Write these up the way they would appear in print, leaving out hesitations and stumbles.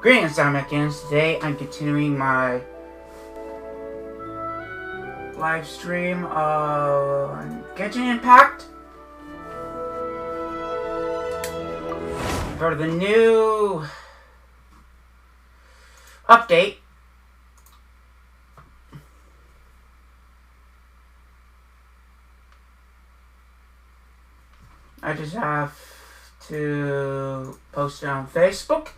Greetings, Dinomecfaith. Today I'm continuing my live stream on Genshin Impact. For the new update, I just have to post it on Facebook.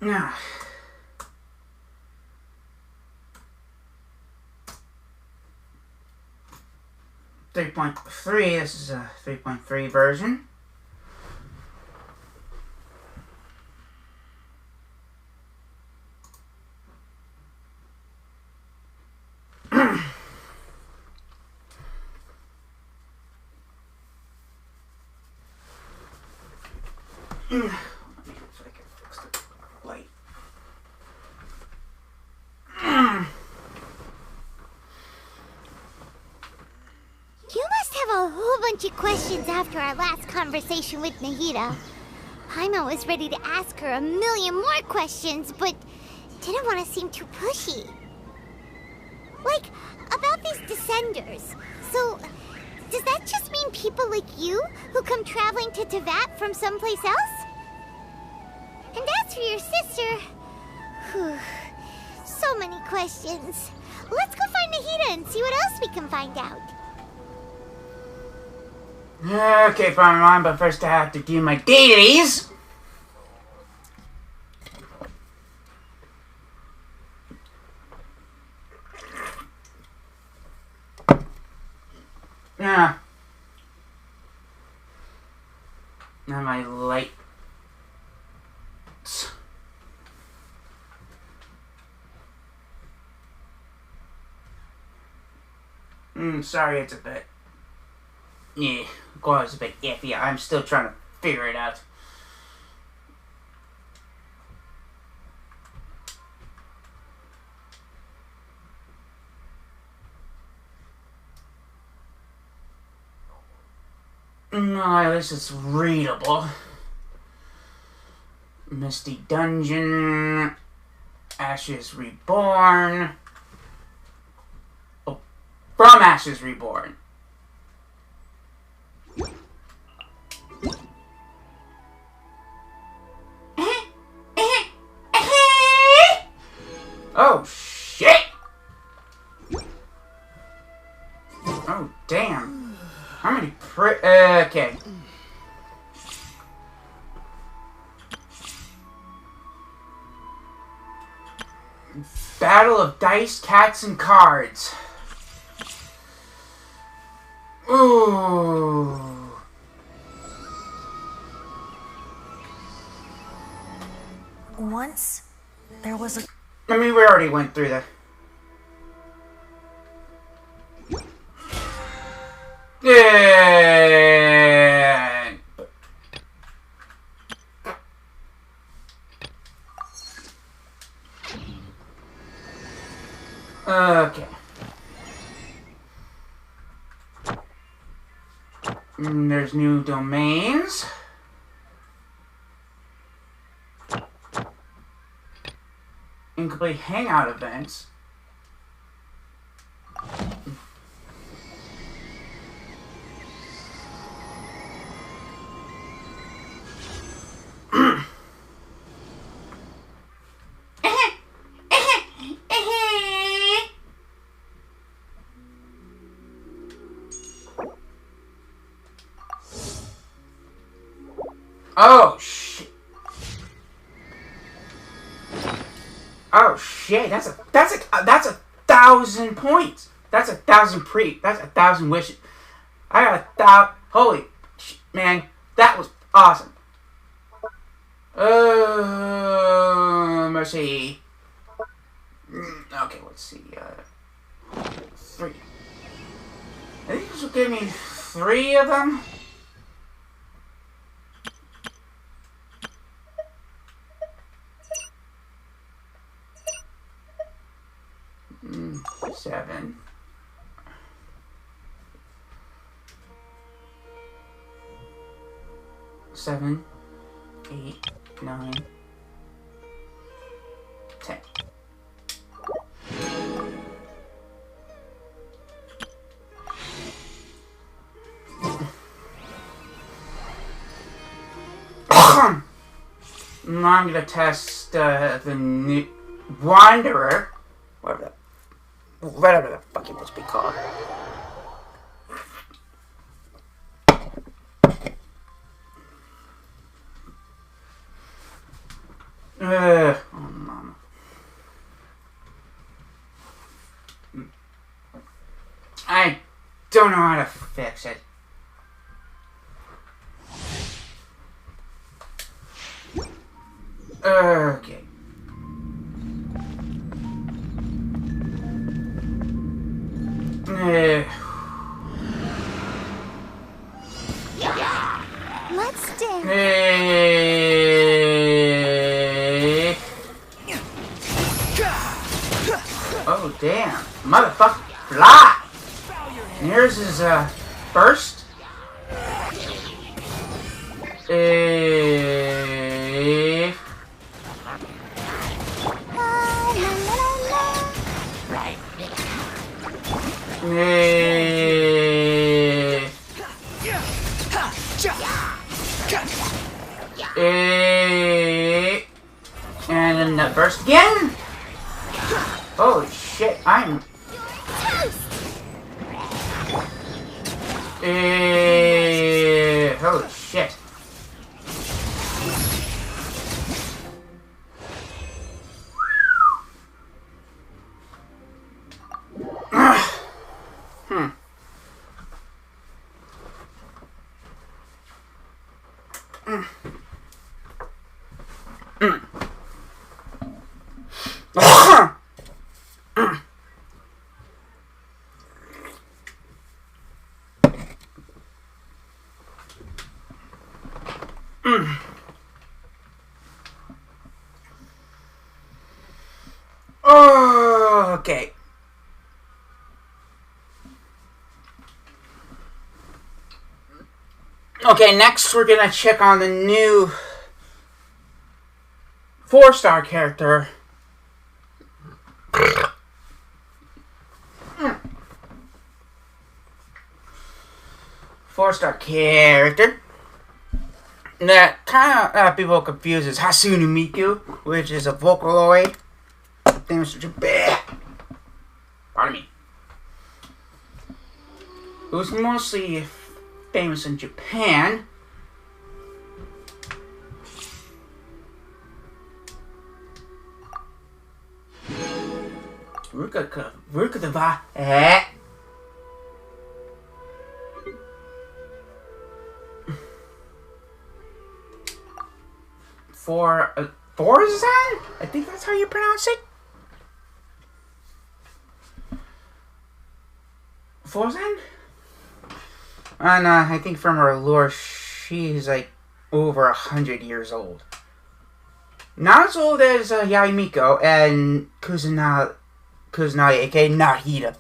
Now, 3.3, this is a 3.3 version. Questions after our last conversation with Nahida. Paimon was ready to ask her a million more questions, but didn't want to seem too pushy. Like, about these Descenders. So, does that just mean people like you who come traveling to Teyvat from someplace else? And as for your sister... Whew, so many questions. Let's go find Nahida and see what else we can find out. Okay, fine, but first I have to do my dailies. Yeah. Now my lights. Sorry, it's a bit. Yeah, it's a bit iffy. I'm still trying to figure it out. No, at least it's readable. Misty Dungeon. Ashes Reborn. Oh, from Ashes Reborn. Oh, shit! Oh, damn. How many okay. Battle of Dice, Cats, and Cards. Ooh. Once, there was a... I mean, we already went through that. Yeah. Okay. There's new domains. Incomplete hangout events. Oh shit. Oh shit, that's a 1,000 points. That's 1,000 wishes. I got 1,000. Holy man, that was awesome. Mercy. Okay, let's see. So give me 3 of them. Seven. Seven, 8, 9, 10. Now I'm gonna test the new Wanderer, whatever the fuck it must be called. Oh, mama. I don't know how to fix it. Okay. Let's dance. Oh damn, motherfucker, fly! And here's his burst. And then the burst again. Holy shit, I'm holy shit. Oh, okay. Okay, next we're gonna check on the new 4-star character. 4-star character that kind of people confuse as Hasunu Miku, which is a Vocaloid. Famous in Japan. Pardon me. It was mostly famous in Japan. Rukadava. Forzan? I think that's how you pronounce it. Forzan? And I think from her lore, she's like over 100 years old. Not as old as Yaimiko and Kusanagi, aka Nahida.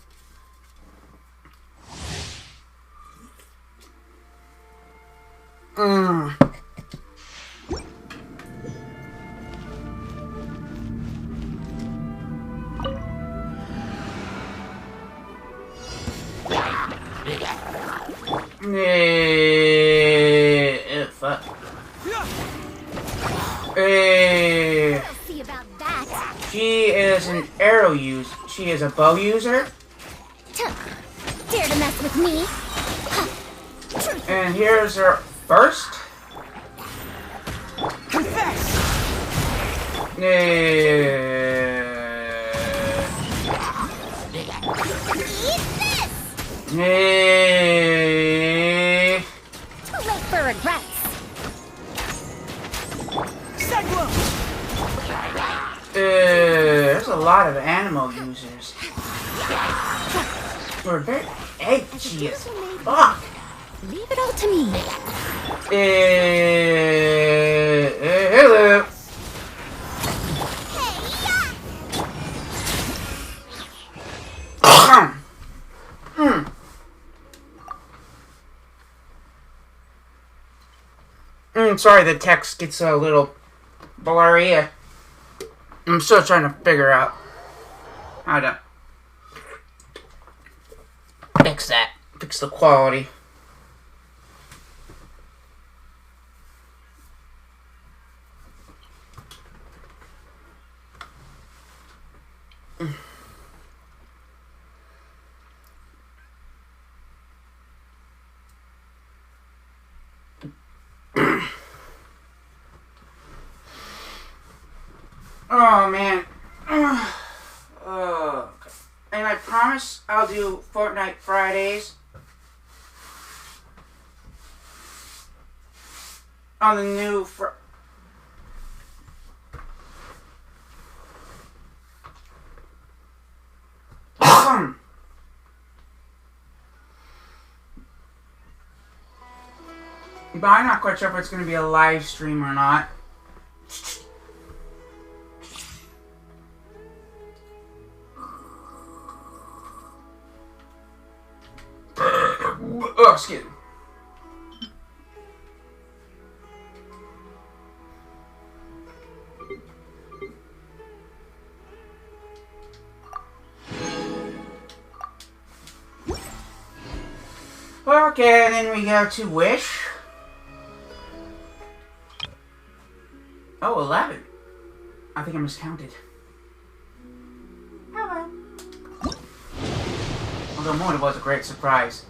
Fuck. See about that. She is an arrow user. She is a bow user. Dare to mess with me? And here's her first. Confess. Too late for regrets. There's a lot of animal users. We're very edgy as beautiful maid, fuck. leave it all to me. Hello. Sorry, the text gets a little blurry. I'm still trying to figure out how to fix that. Fix the quality. Oh, man. And I promise I'll do Fortnite Fridays on the new but I'm not quite sure if it's going to be a live stream or not. Oh, excuse me. Okay, and then we go to Wish. Oh, 11. I think I miscounted. Hello. Although more, it was a great surprise.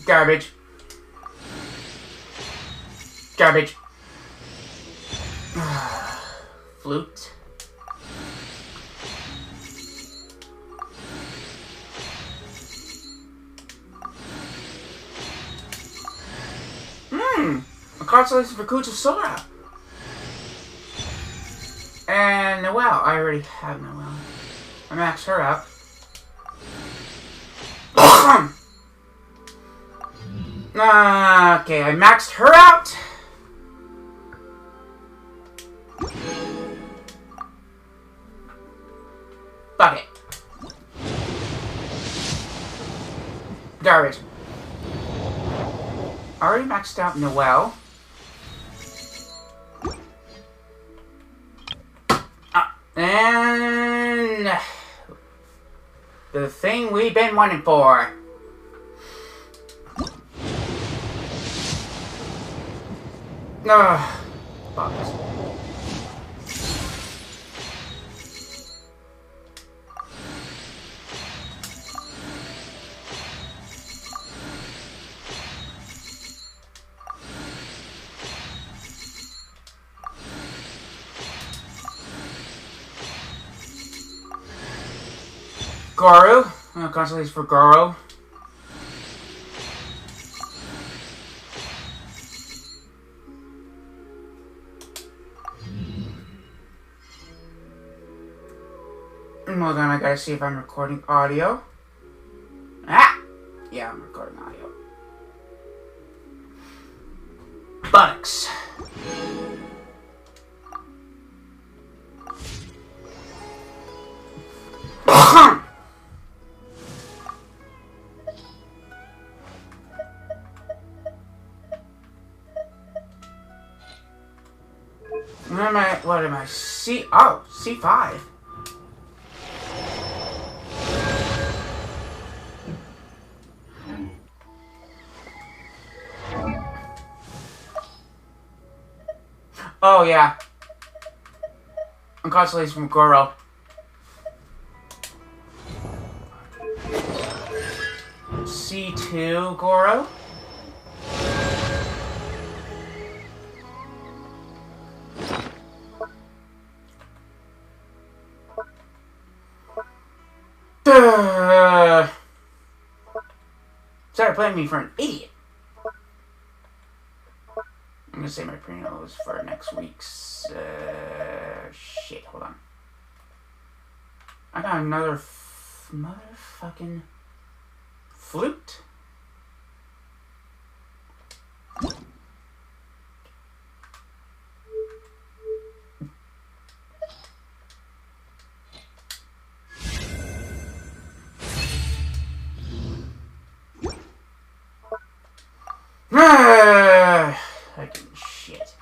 Garbage. Garbage. Flute. A consolation for Kucha Sora. And Noelle. I already have Noelle. I maxed her out. Okay, I maxed her out. Fuck it. Garbage. I already maxed out Noelle. And the thing we've been wanting for. Box. Goro. Consolation for Goro. Hold on, I gotta see if I'm recording audio. Ah! Yeah, I'm recording audio. Buttocks. What am I? C5. Oh, yeah. Consolation from Goro. C2 Goro. Started playing me for an idiot. I'm gonna say my prenatal is for next week's shit, hold on. I got another motherfucking flute. Fucking shit.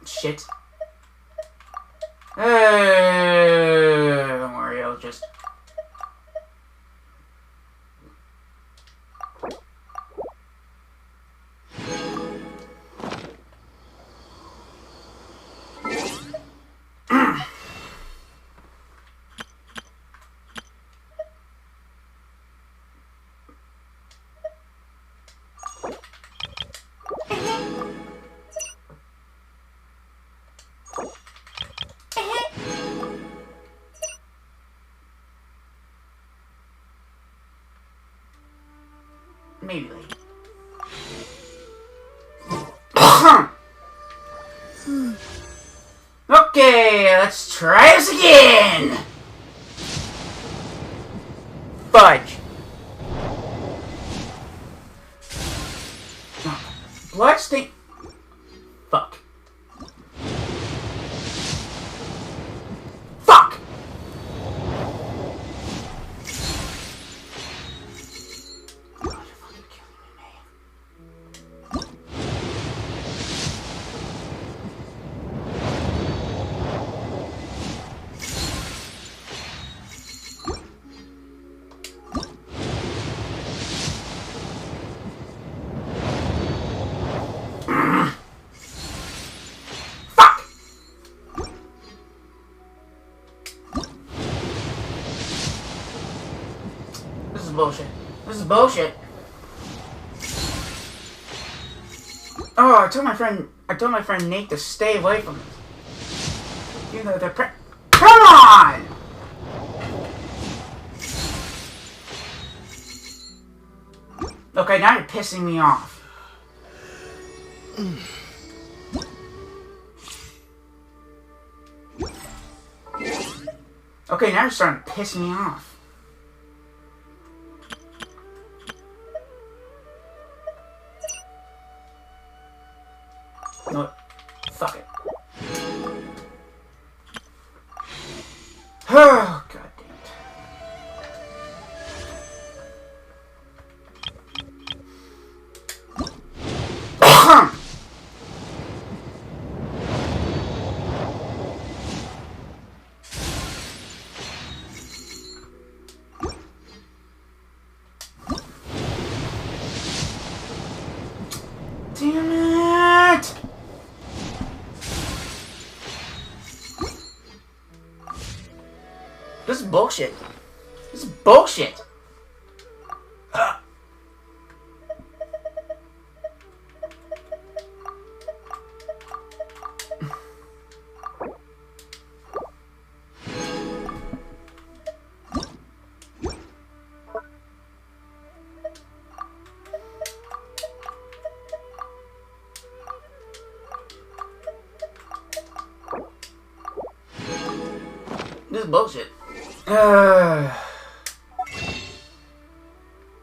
Shit. Don't worry, I'll just... Maybe late. Okay, let's try this again! Fudge. Bloodstain. Fuck. Fuck! Bullshit. This is bullshit. Oh, I told my friend Nate to stay away from it. You know the come on! Okay, now you're pissing me off. Okay, now you're starting to piss me off. No, fuck it. Oh, god damn it. Damn it! This is bullshit. This is bullshit. This is bullshit.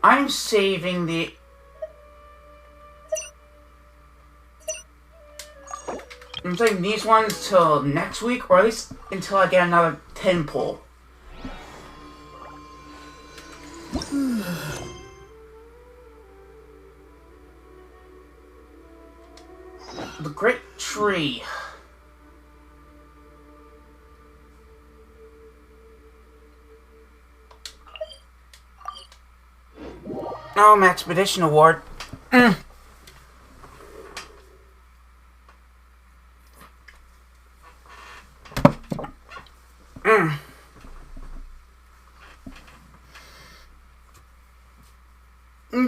I'm saving the... I'm saving these ones till next week, or at least until I get another 10 pull. The Great Tree. Oh, my Expedition Award. I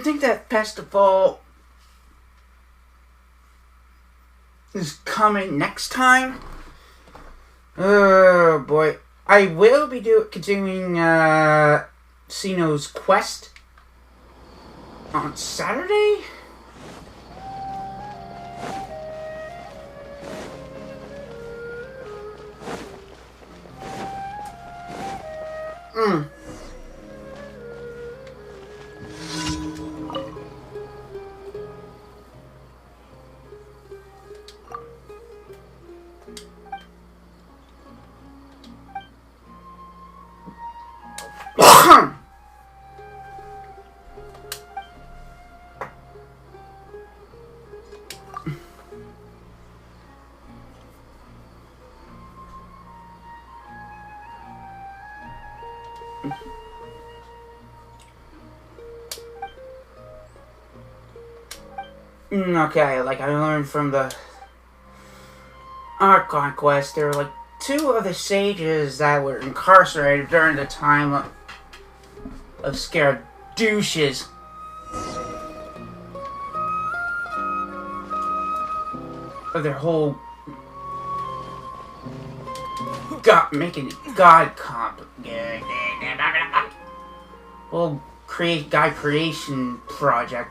think that festival is coming next time. Oh boy. I will be continuing Cyno's quest on Saturday? Okay, like I learned from the Art Conquest, there were like 2 of the sages that were incarcerated during the time of scared douches. Of their whole making God comp. Whole God creation project.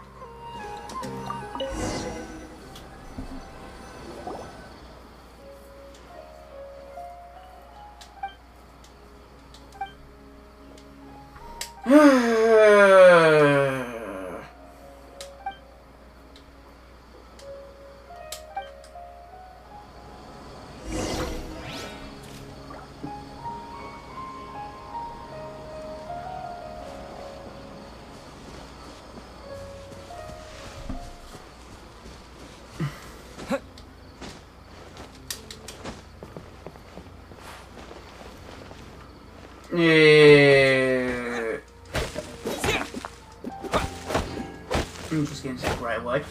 I'm just gonna say right away.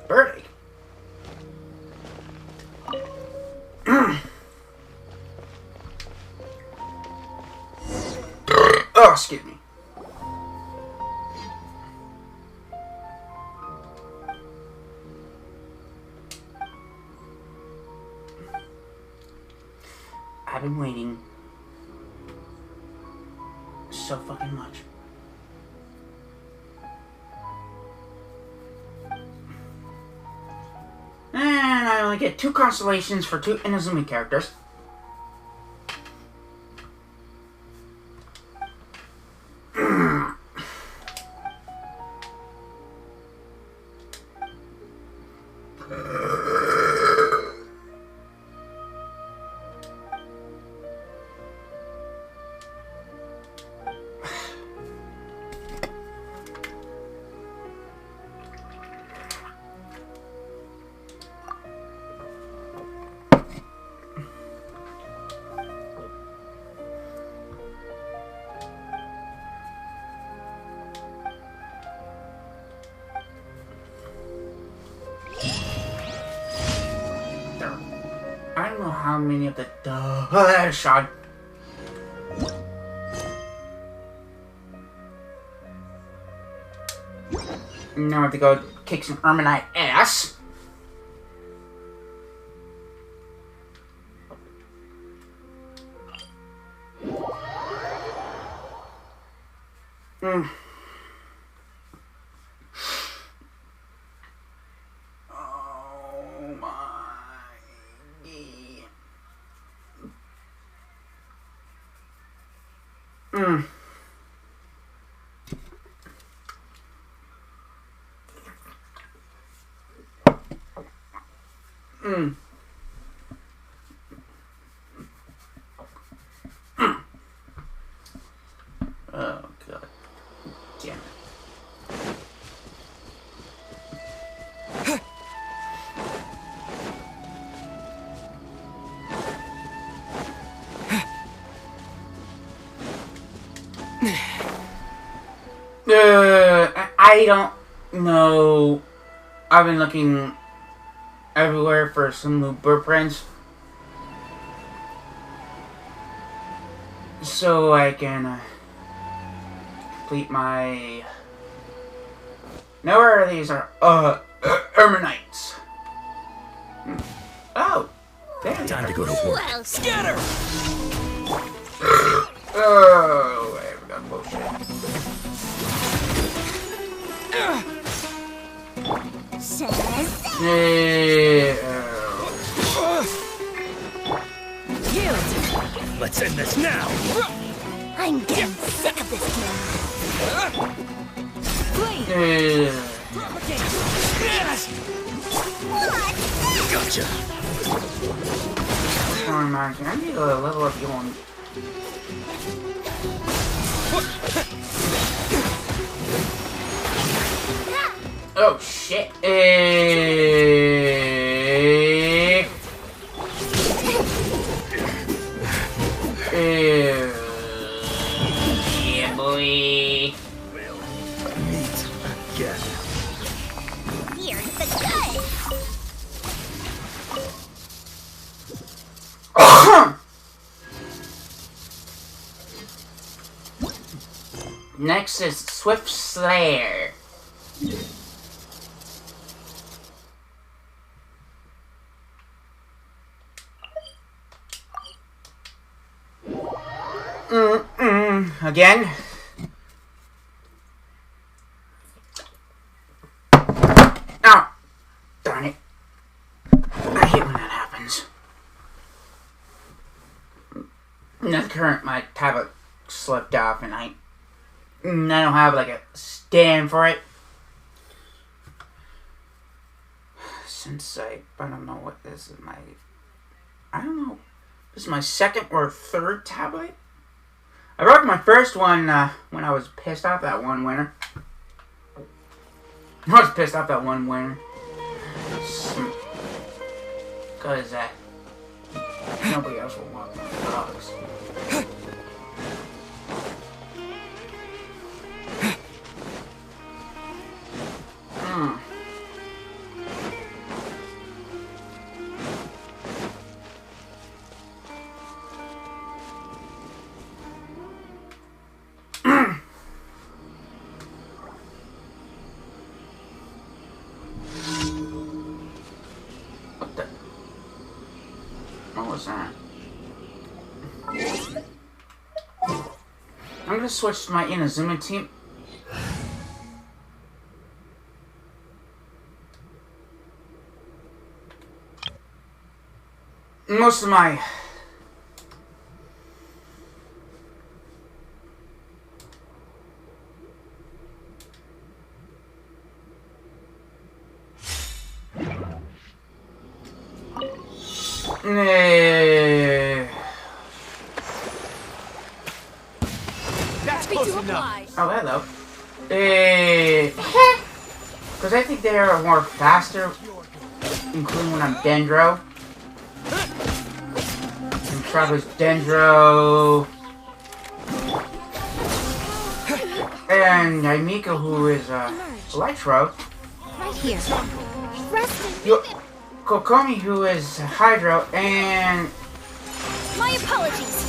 Birdie. Oh, excuse me. I've been waiting so fucking much. And I only get 2 constellations for 2 Inazuma characters. I don't know how many of the shot. Now I have to go kick some Erminite ass. Oh my. Oh god. Damn it. I don't know. I've been looking everywhere for some new blueprints so I can complete my. Now where these are Erminites. Oh, there. Time to go to work. Well, Scatter! Oh, there we go. Bullshit. Let's end this now. I'm getting sick of this game. Gotcha. I need to level up you on. Oh shit. Yeah, boy. Well, meet again. Here's the gun. Next is Swift Slayer. Again. Oh, darn it. I hate when that happens. My tablet slipped off and I don't have like a stand for it. Since I don't know what this is I don't know. This is my second or third tablet. I broke my first one when I was pissed off that one winter. Because nobody else will want my dogs. What was that? I'm gonna switch to my Inazuma team. Most of my That's close enough. Oh, hello. Because I think they are more faster, including when I'm Dendro. And Travis Dendro. And Aimika, who is Electro. Right here. Rest Kokomi, who is Hydro, and My apologies.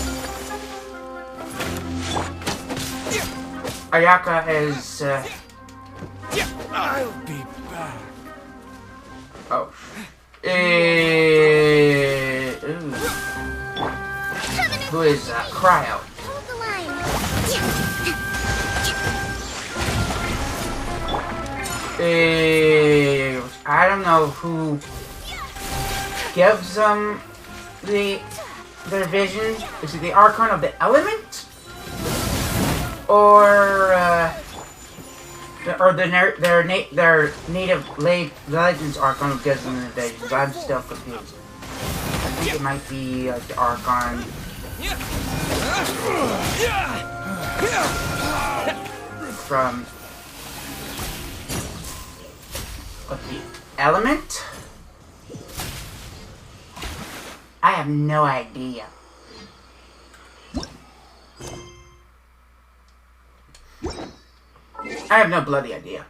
Ayaka is I'll be back. oh. Who is Cryo. Hold the line. I don't know who gives them their vision. Is it the Archon of the Element? Or their native legends Archon who gives them the visions? I'm still confused. I think it might be the Archon from the Element? I have no idea. I have no bloody idea.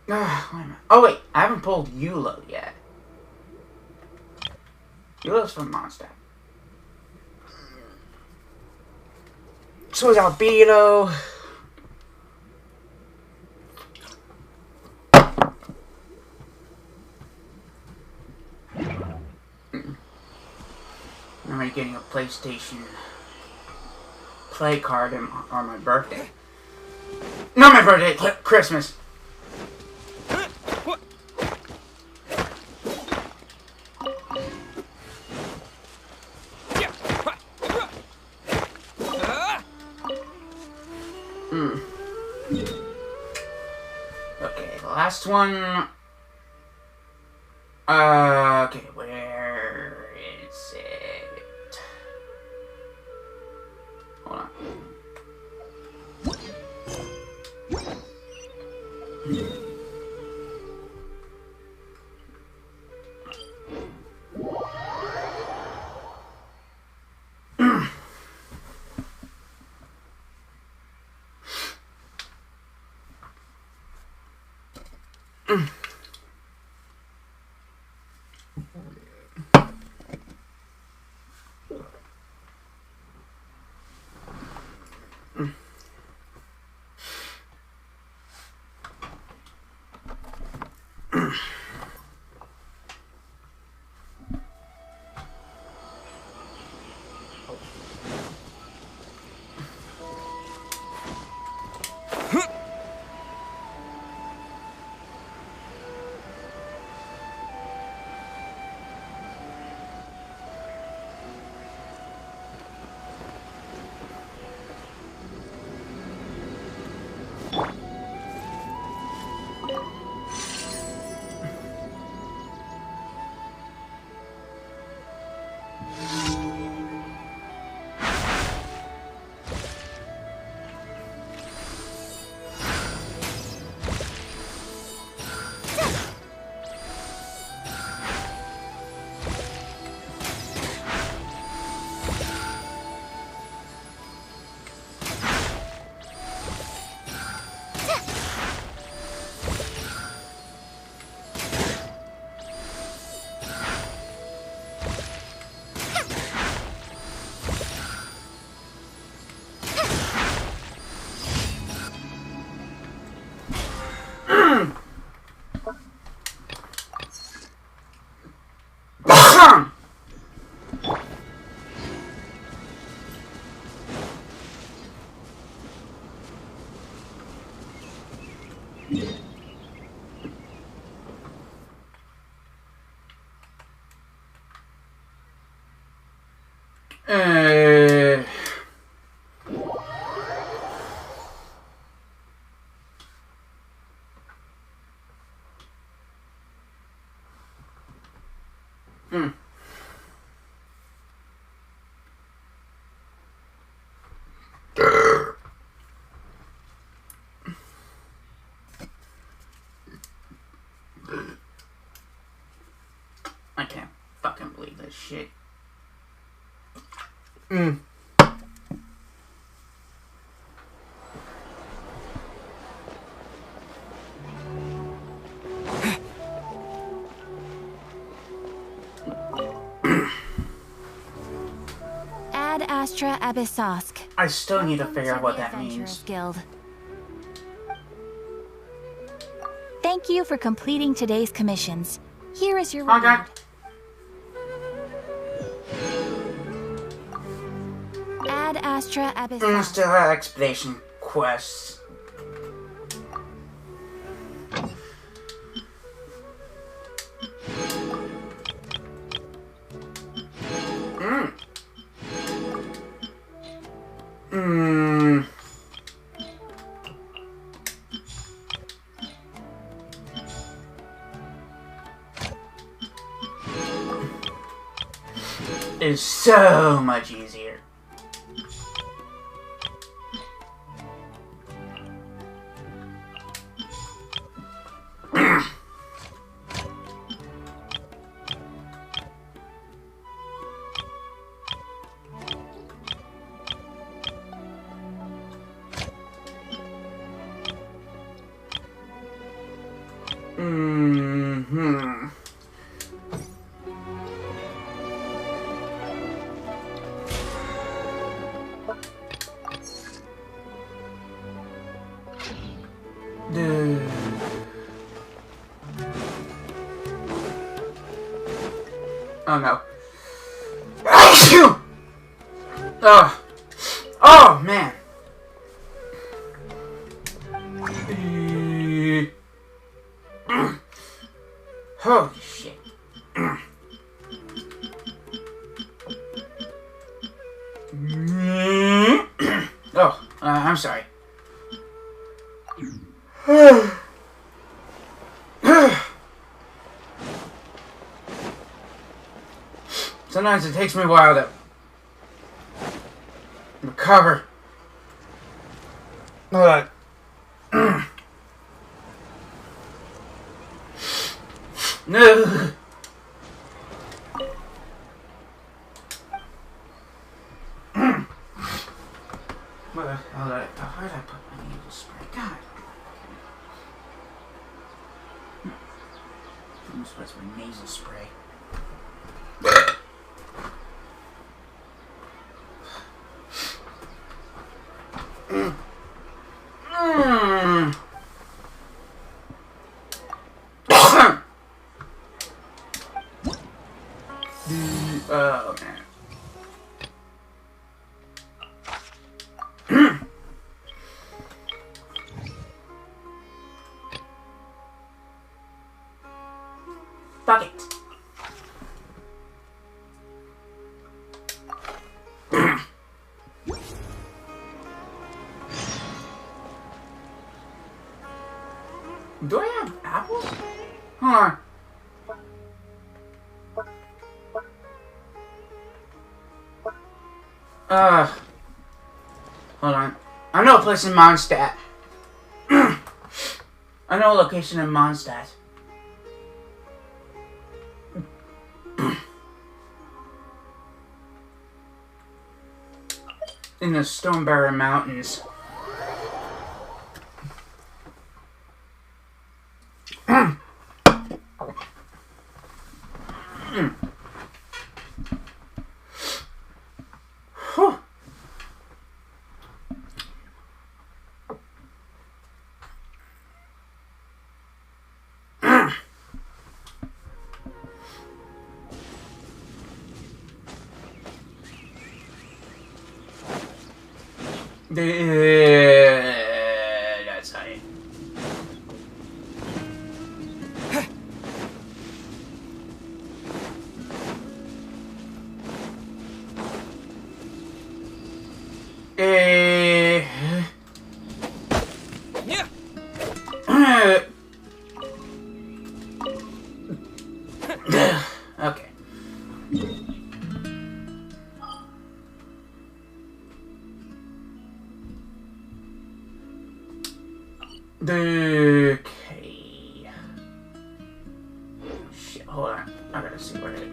Wait a minute. Oh wait, I haven't pulled Yulo yet. Yulo's from Mondstadt. So is Albedo. I'm already getting a PlayStation Play card on my birthday. Not my birthday, Christmas. last one. Okay, where is it? Hold on. I can't fucking believe this shit. Ad Astra Abyssosk. I still need to figure out what that means. Guild. Thank you for completing today's commissions. Here is your reward. Okay. Ad Astra Abyssosk. Still have expedition quests. Is so much easier. Oh no. Oh. Oh man. Holy shit. Oh, I'm sorry. Sometimes it takes me a while to recover. Ugh. No. Where did I put my nasal spray? God. I'm supposed to be nasal spray. Oh, man. Fuck it. Do I have apples? Hold on. Hold on. I know a place in Mondstadt. I know a location in Mondstadt. In the Stonebarrow Mountains. That's right. Okay. Okay. Shit, hold on. I gotta see where it is.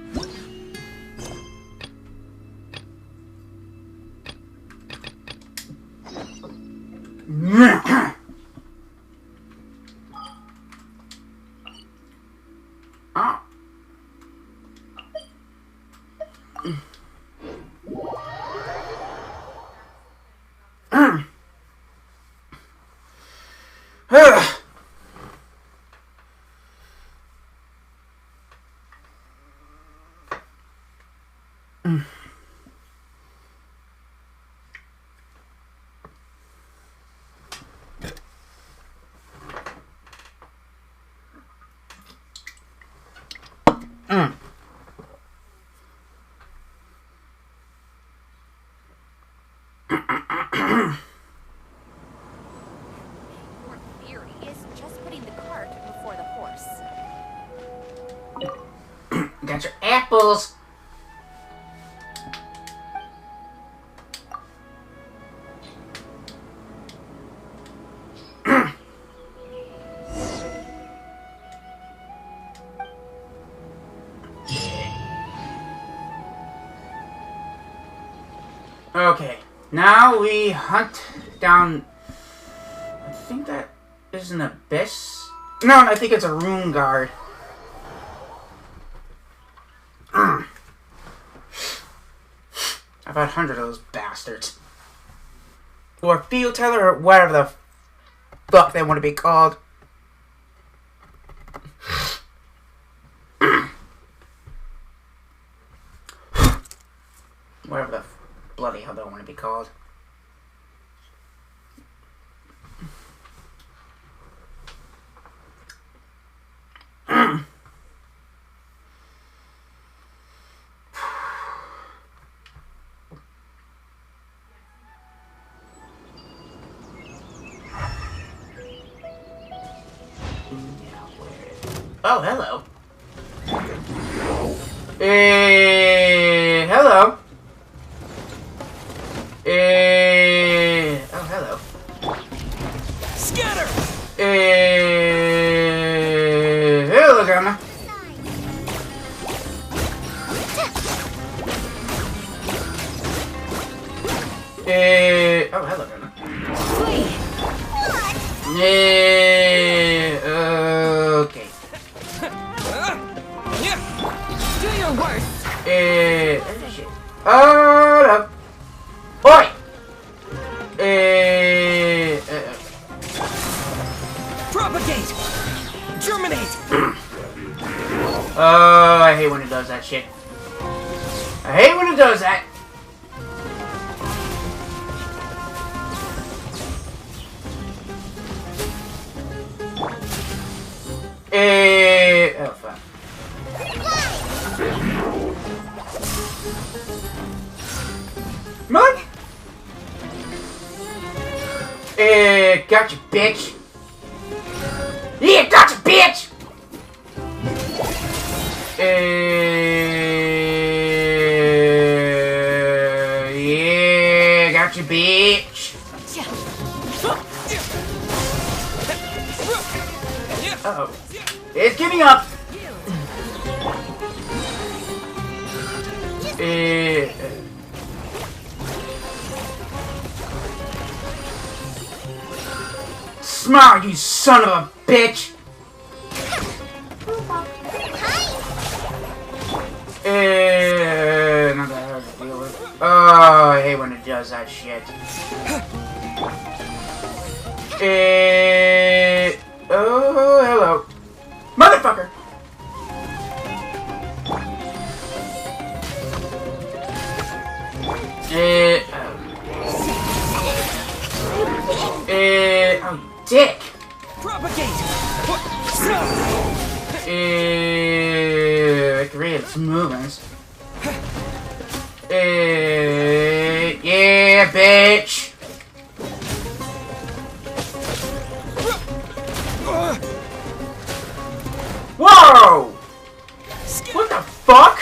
Oh. Your theory is just putting the cart before the horse. Got your apples. Okay, now we hunt down. I think that is an abyss. No, I think it's a rune guard. I've had 100 of those bastards. Or field teller, or whatever the fuck they want to be called. Whatever the bloody hell they want to be called. Oh, hello. Hey. Oh, hello. Scatter! Hello, Grandma. Oh, hello, Grandma. Okay. Do your worst. Shit. Oh, no. Boy! Propagate! Germinate! Oh, I hate when it does that shit. I hate when it does that. Oh, fuck. Mug? Gotcha, bitch. Yeah, gotcha, bitch! Yeah, gotcha, bitch. Uh-oh. It's getting up. Smile, you son of a bitch! Not that hard to deal with. Oh, I hate when it does that shit. Oh, hello. Motherfucker! Oh, dick! Propagate! I can read its movements. Yeah, bitch! Whoa! What the fuck?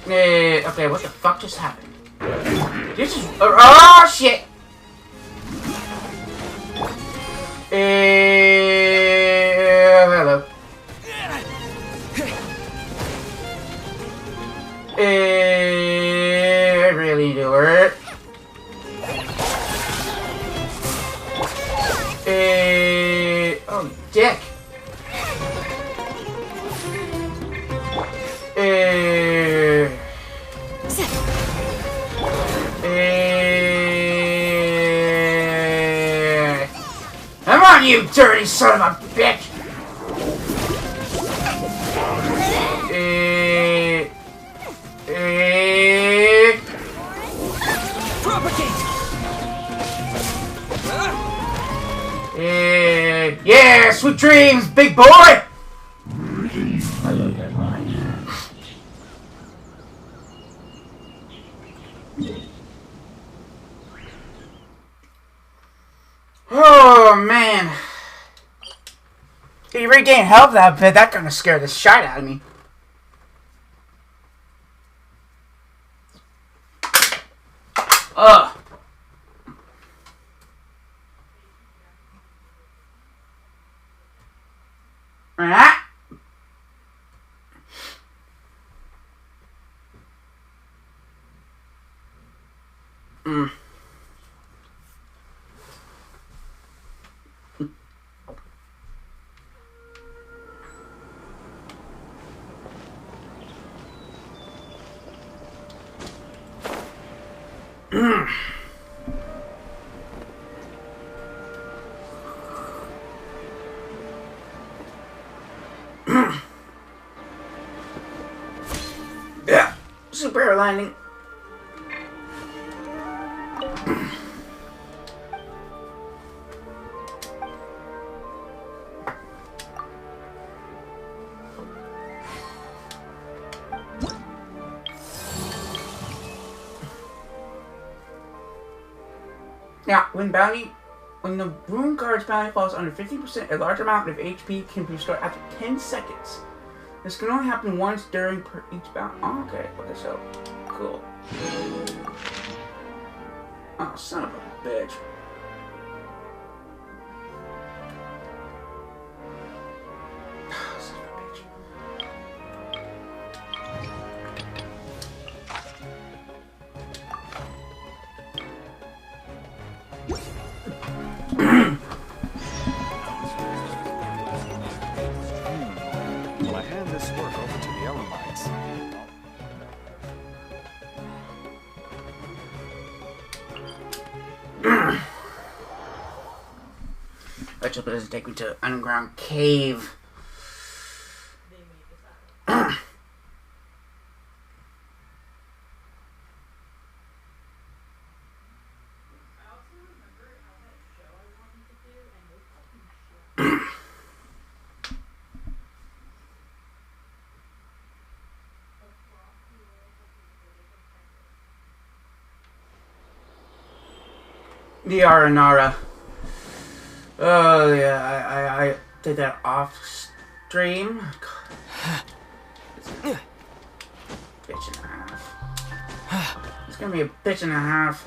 Okay, what the fuck just happened? This is... Oh, shit! Hello. I really need to work. Oh, dick. Come on, you dirty son of a bitch! Propagate! Yeah, sweet dreams, big boy! I love that line. Oh, man. You regain health that bit, that gonna scare the shit out of me. Ugh. Ah. Yeah, super air landing. Now, when the rune guard's bounty falls under 50%, a large amount of HP can be restored after 10 seconds. This can only happen once during each bout. Oh, okay, well, so cool. Oh, son of a bitch. Son of a bitch. Will I hand this work over to the Elamites? Let's hope it doesn't take me to an underground cave. The Aranara. Oh yeah, I did that off stream. Bitch and a half. It's gonna be a bitch and a half.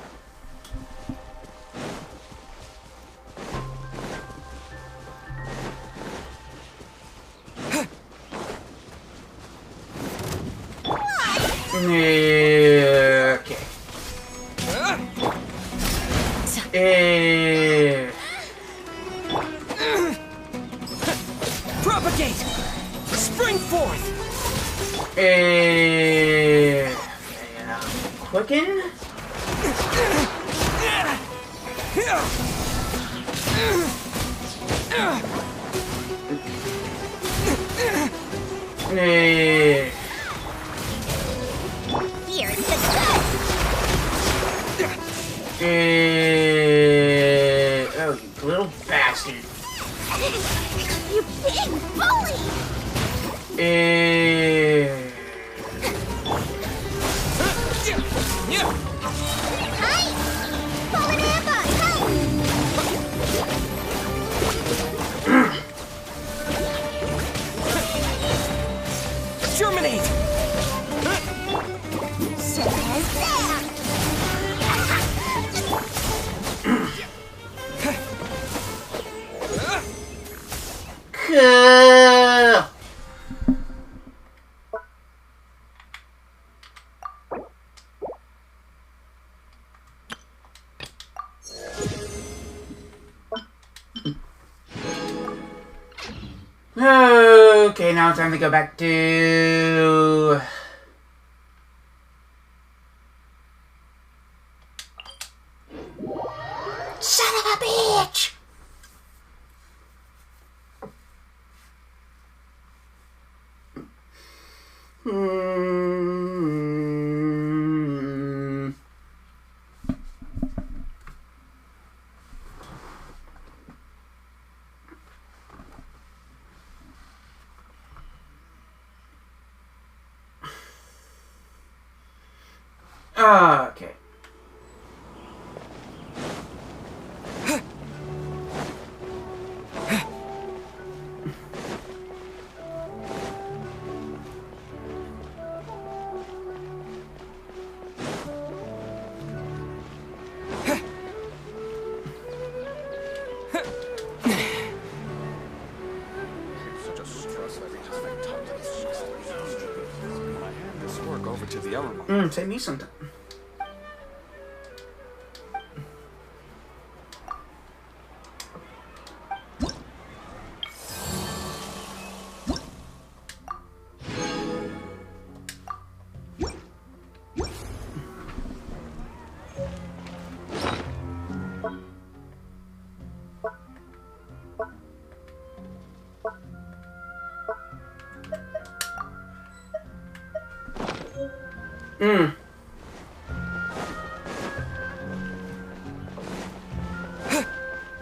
Okay. Propagate! Spring forth! Quicken? Here's the gun! Oh, you little bastard. You big bully! Hi! Fallen ambush! Germinate! Says that! Cool. Okay, now it's time to go back to... Son of a bitch! Okay. Such a stress every time I talk to this shit. Will I hand this work over to the Elamites? Save me some time.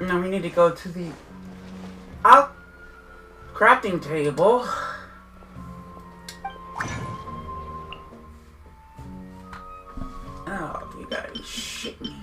Now we need to go to the crafting table. Oh, you gotta be shitting me.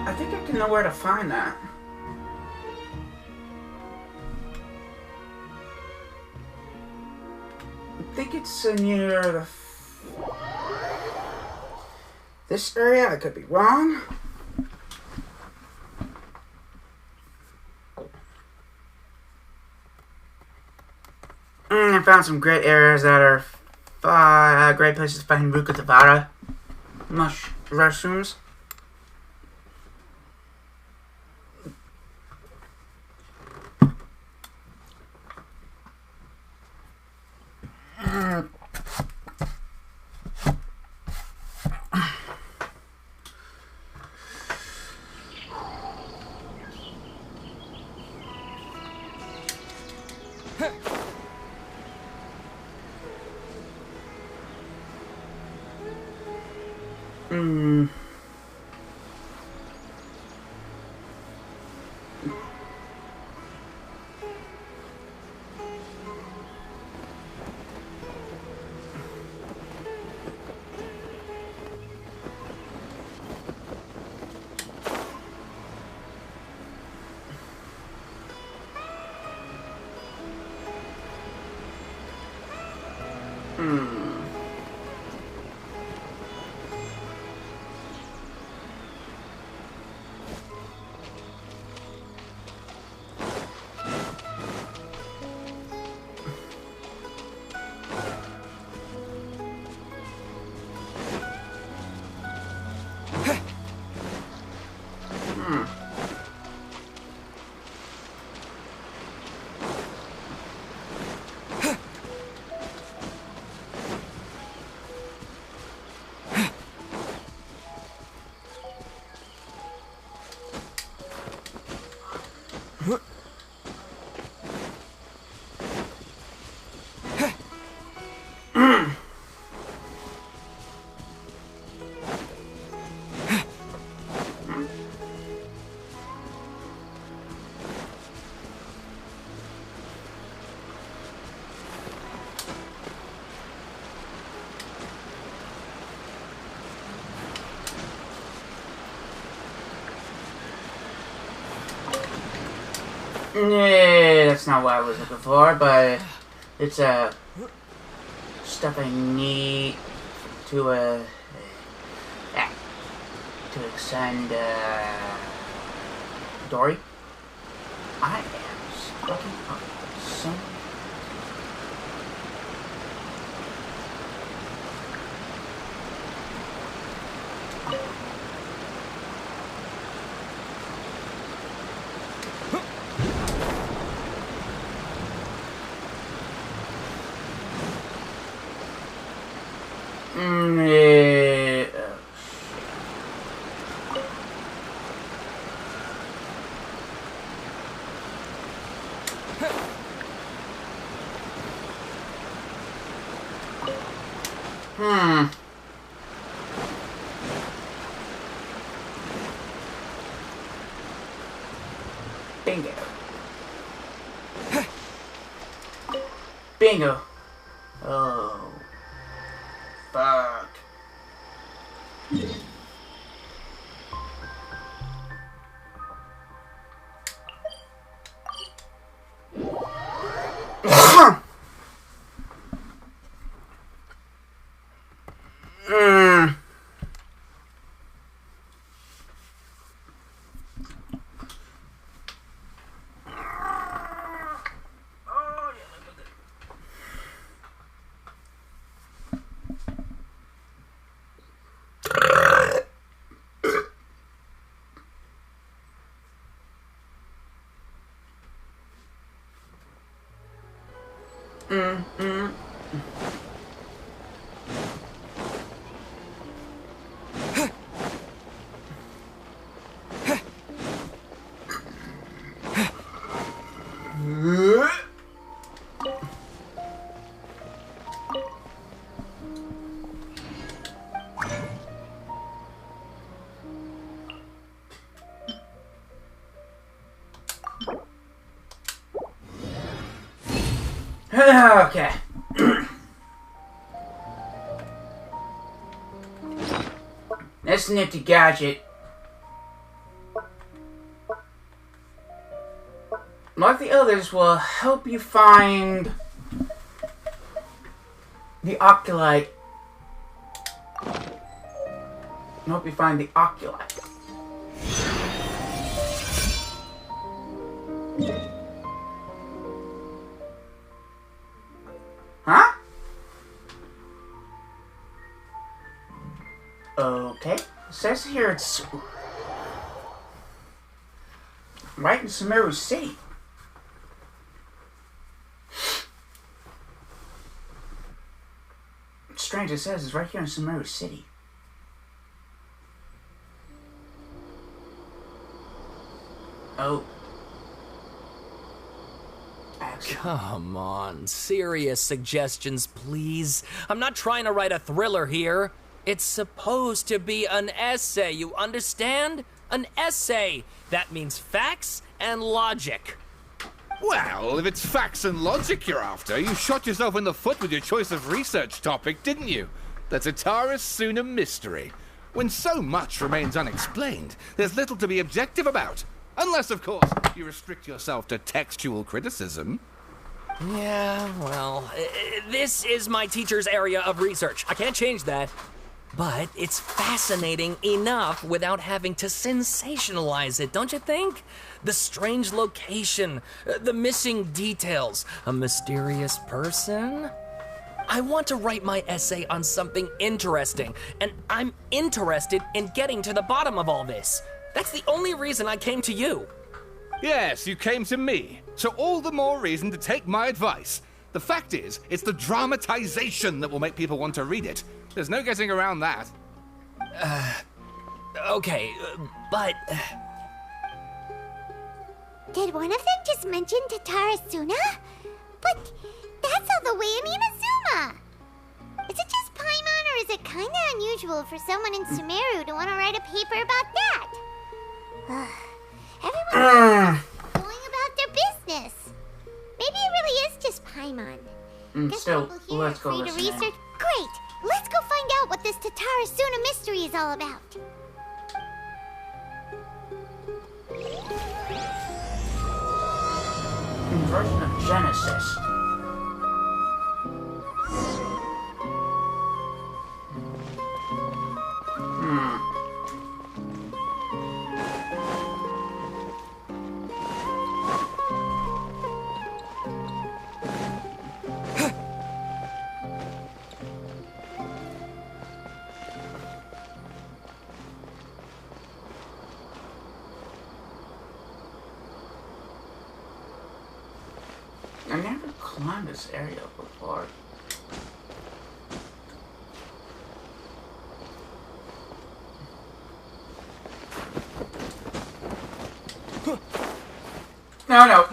I think I can know where to find that. I think it's near the... this area. I could be wrong. I found some great areas that are great places to find Rukatavara mushrooms. Yeah, that's not what I was looking for, but it's stuff I need to extend Dory. I am talking about some. Bingo. Bingo. Oh. Fuck. Okay. This nifty gadget. Like the others, will help you find the Oculite. Help you find the Oculite. Huh? Okay. It says here it's right in Sumeru City. It's strange, it says it's right here in Sumeru City. Oh. Come on, serious suggestions, please. I'm not trying to write a thriller here. It's supposed to be an essay, you understand? An essay. That means facts and logic. Well, if it's facts and logic you're after, you shot yourself in the foot with your choice of research topic, didn't you? The Tatara Cyno mystery. When so much remains unexplained, there's little to be objective about. Unless, of course, you restrict yourself to textual criticism. Yeah, well, this is my teacher's area of research. I can't change that. But it's fascinating enough without having to sensationalize it, don't you think? The strange location, the missing details, a mysterious person. I want to write my essay on something interesting, and I'm interested in getting to the bottom of all this. That's the only reason I came to you. Yes, you came to me. So all the more reason to take my advice. The fact is, it's the dramatization that will make people want to read it. There's no getting around that. Okay, but... Did one of them just mention Tatara Cyno? But that's all the way in Inazuma. Is it just Paimon, or is it kinda unusual for someone in Sumeru to want to write a paper about that? Everyone's going about their business. Maybe it really is just Paimon. Guess Still, people here let's are go free to listen in. research. Great! Let's go find out what this Tatara Cyno mystery is all about. Version of Genesis. I never climbed this area before. No.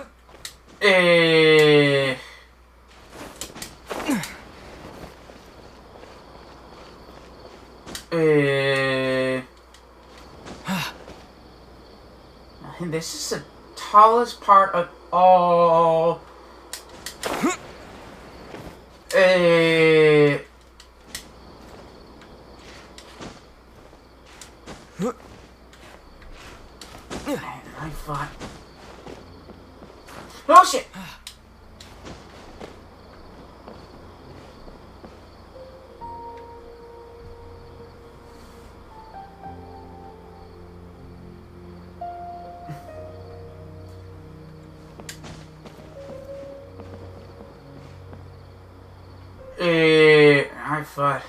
This is the tallest part of all. I thought. Oh shit! I thought.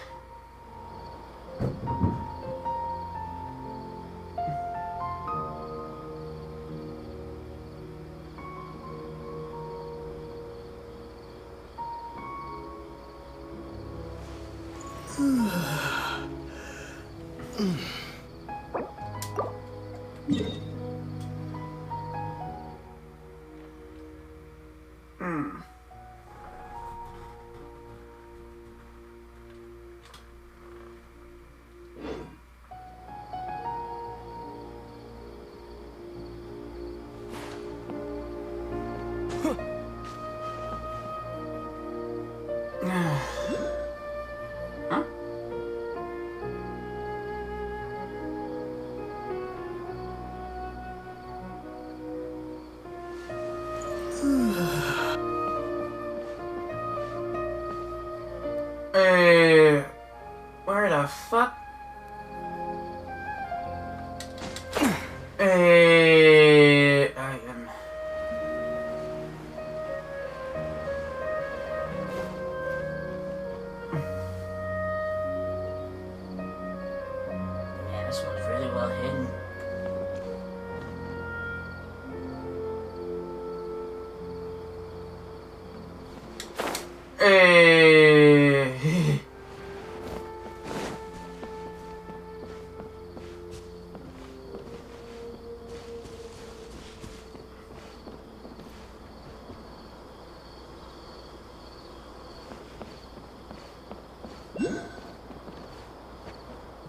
Huh? Where the fuck? I am. Yeah, this one's really well hidden.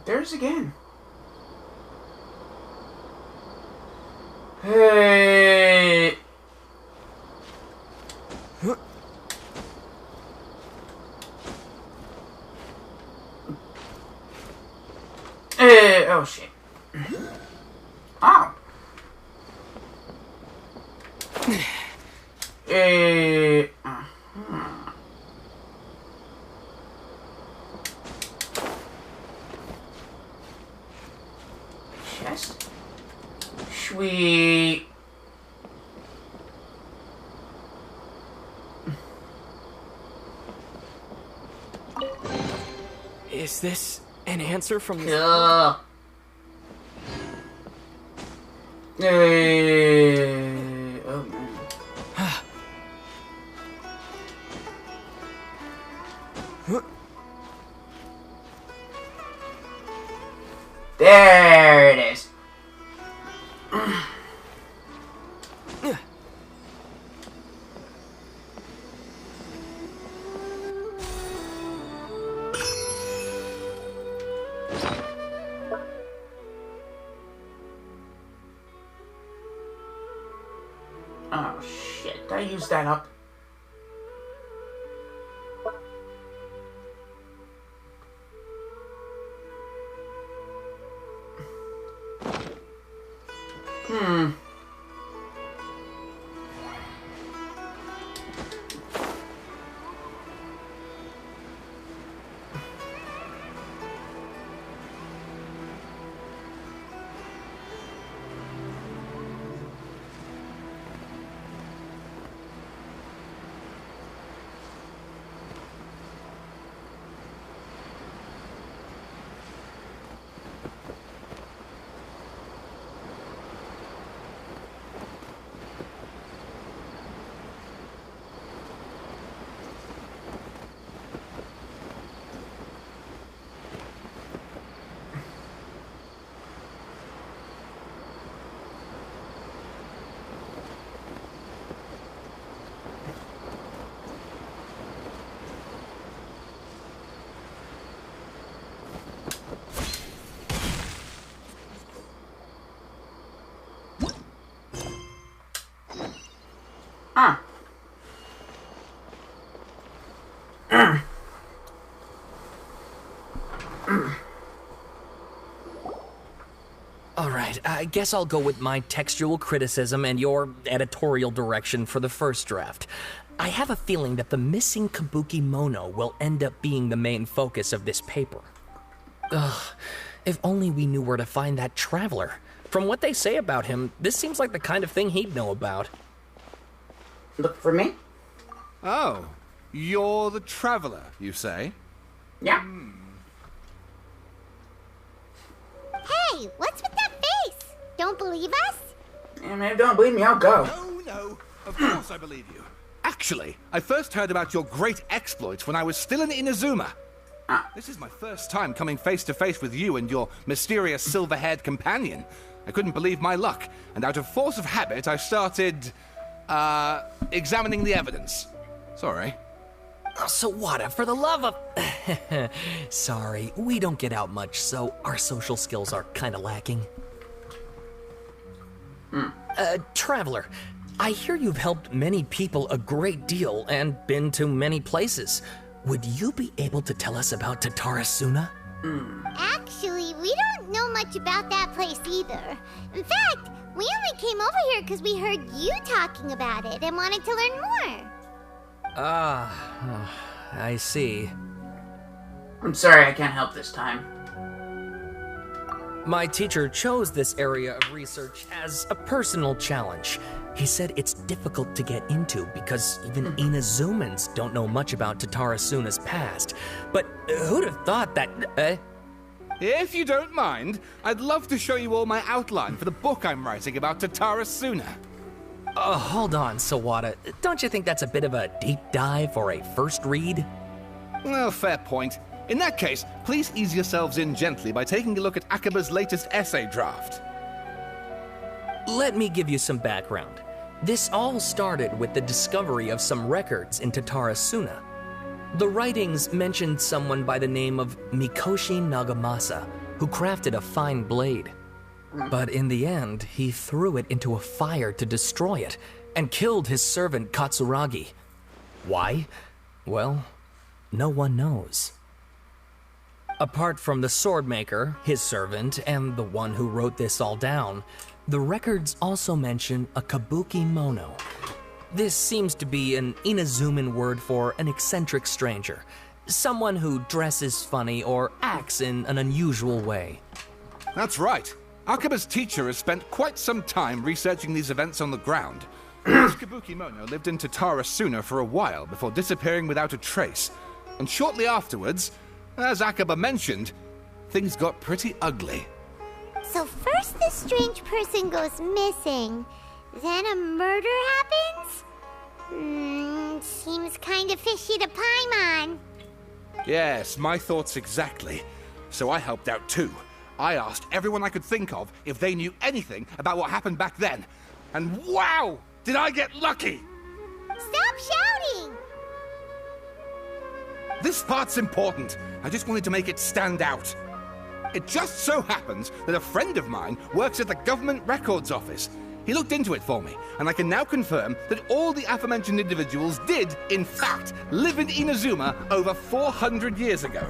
There's again. Hey. Oh shit. Oh. Chest. Sweet. Is this an answer from the... Oh man. There it is. Oh shit, did I use that up? Alright, I guess I'll go with my textual criticism and your editorial direction for the first draft. I have a feeling that the missing Kabuki Mono will end up being the main focus of this paper. Ugh, if only we knew where to find that traveler. From what they say about him, this seems like the kind of thing he'd know about. Look for me? Oh, you're the traveler, you say? Yeah. Hey, what's with that face? Don't believe us? Yeah, man, don't believe me, I'll go. No, of course I believe you. Actually, I first heard about your great exploits when I was still in Inazuma. This is my first time coming face to face with you and your mysterious silver-haired companion. I couldn't believe my luck, and out of force of habit, I started, examining the evidence. Sorry. Oh, Sawada, for the love of... Sorry, we don't get out much, so our social skills are kinda lacking. Traveler, I hear you've helped many people a great deal and been to many places. would you be able to tell us about Tatarasuna? Actually, we don't know much about that place either. In fact, we only came over here because we heard you talking about it and wanted to learn more. I see. I'm sorry, I can't help this time. My teacher chose this area of research as a personal challenge. He said it's difficult to get into because even Inazumans don't know much about Tatarasuna's past. But who'd have thought that... If you don't mind, I'd love to show you all my outline for the book I'm writing about Tatarasuna. Hold on, Sawada. Don't you think that's a bit of a deep dive for a first read? Well, fair point. In that case, please ease yourselves in gently by taking a look at Akaba's latest essay draft. Let me give you some background. This all started with the discovery of some records in Tatarasuna. The writings mentioned someone by the name of Mikoshi Nagamasa, who crafted a fine blade. But in the end, he threw it into a fire to destroy it, and killed his servant Katsuragi. Why? Well, no one knows. Apart from the swordmaker, his servant, and the one who wrote this all down, the records also mention a kabuki mono. This seems to be an Inazuman word for an eccentric stranger, someone who dresses funny or acts in an unusual way. That's right. Akaba's teacher has spent quite some time researching these events on the ground. This kabuki mono lived in Tatarasuna for a while before disappearing without a trace. And shortly afterwards, as Akaba mentioned, things got pretty ugly. So first this strange person goes missing, then a murder happens? Seems kinda fishy to Paimon. Yes, my thoughts exactly. So I helped out too. I asked everyone I could think of if they knew anything about what happened back then. And wow! Did I get lucky! Stop shouting! This part's important. I just wanted to make it stand out. It just so happens that a friend of mine works at the government records office. He looked into it for me, and I can now confirm that all the aforementioned individuals did, in fact, live in Inazuma over 400 years ago.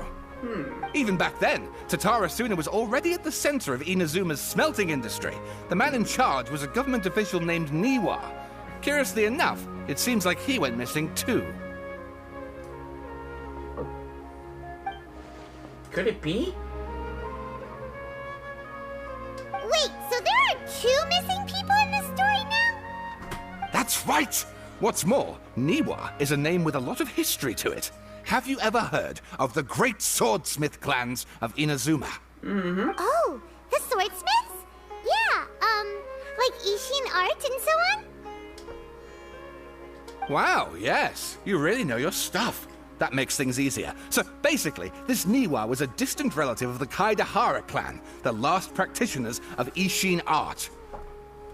Even back then, Tatarasuna was already at the center of Inazuma's smelting industry. The man in charge was a government official named Niwa. Curiously enough, it seems like he went missing too. Could it be? Wait, so there are 2 missing people in this story now? That's right! What's more, Niwa is a name with a lot of history to it. Have you ever heard of the great swordsmith clans of Inazuma? Oh, the swordsmiths? Yeah, like Ishin art and so on? Wow, yes. You really know your stuff. That makes things easier. So basically, this Niwa was a distant relative of the Kaidahara clan, the last practitioners of Ishin art.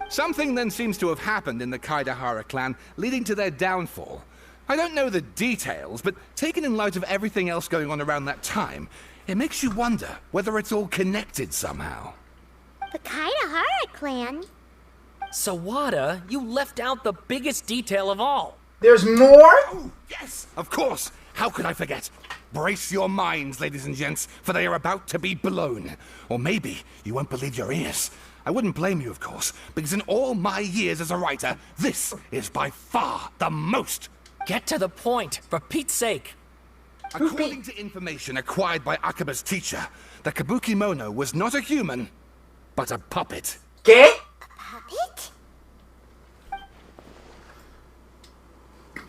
Something then seems to have happened in the Kaidahara clan, leading to their downfall. I don't know the details, but taken in light of everything else going on around that time, it makes you wonder whether it's all connected somehow. The Kaidahara clan? Sawada, you left out the biggest detail of all. There's more? Oh, yes, of course. How could I forget? Brace your minds, ladies and gents, for they are about to be blown. Or maybe you won't believe your ears. I wouldn't blame you, of course, because in all my years as a writer, this is by far the most. Get to the point, for Pete's sake. According to information acquired by Akaba's teacher, the kabuki mono was not a human, but a puppet. ¿Qué? Puppet?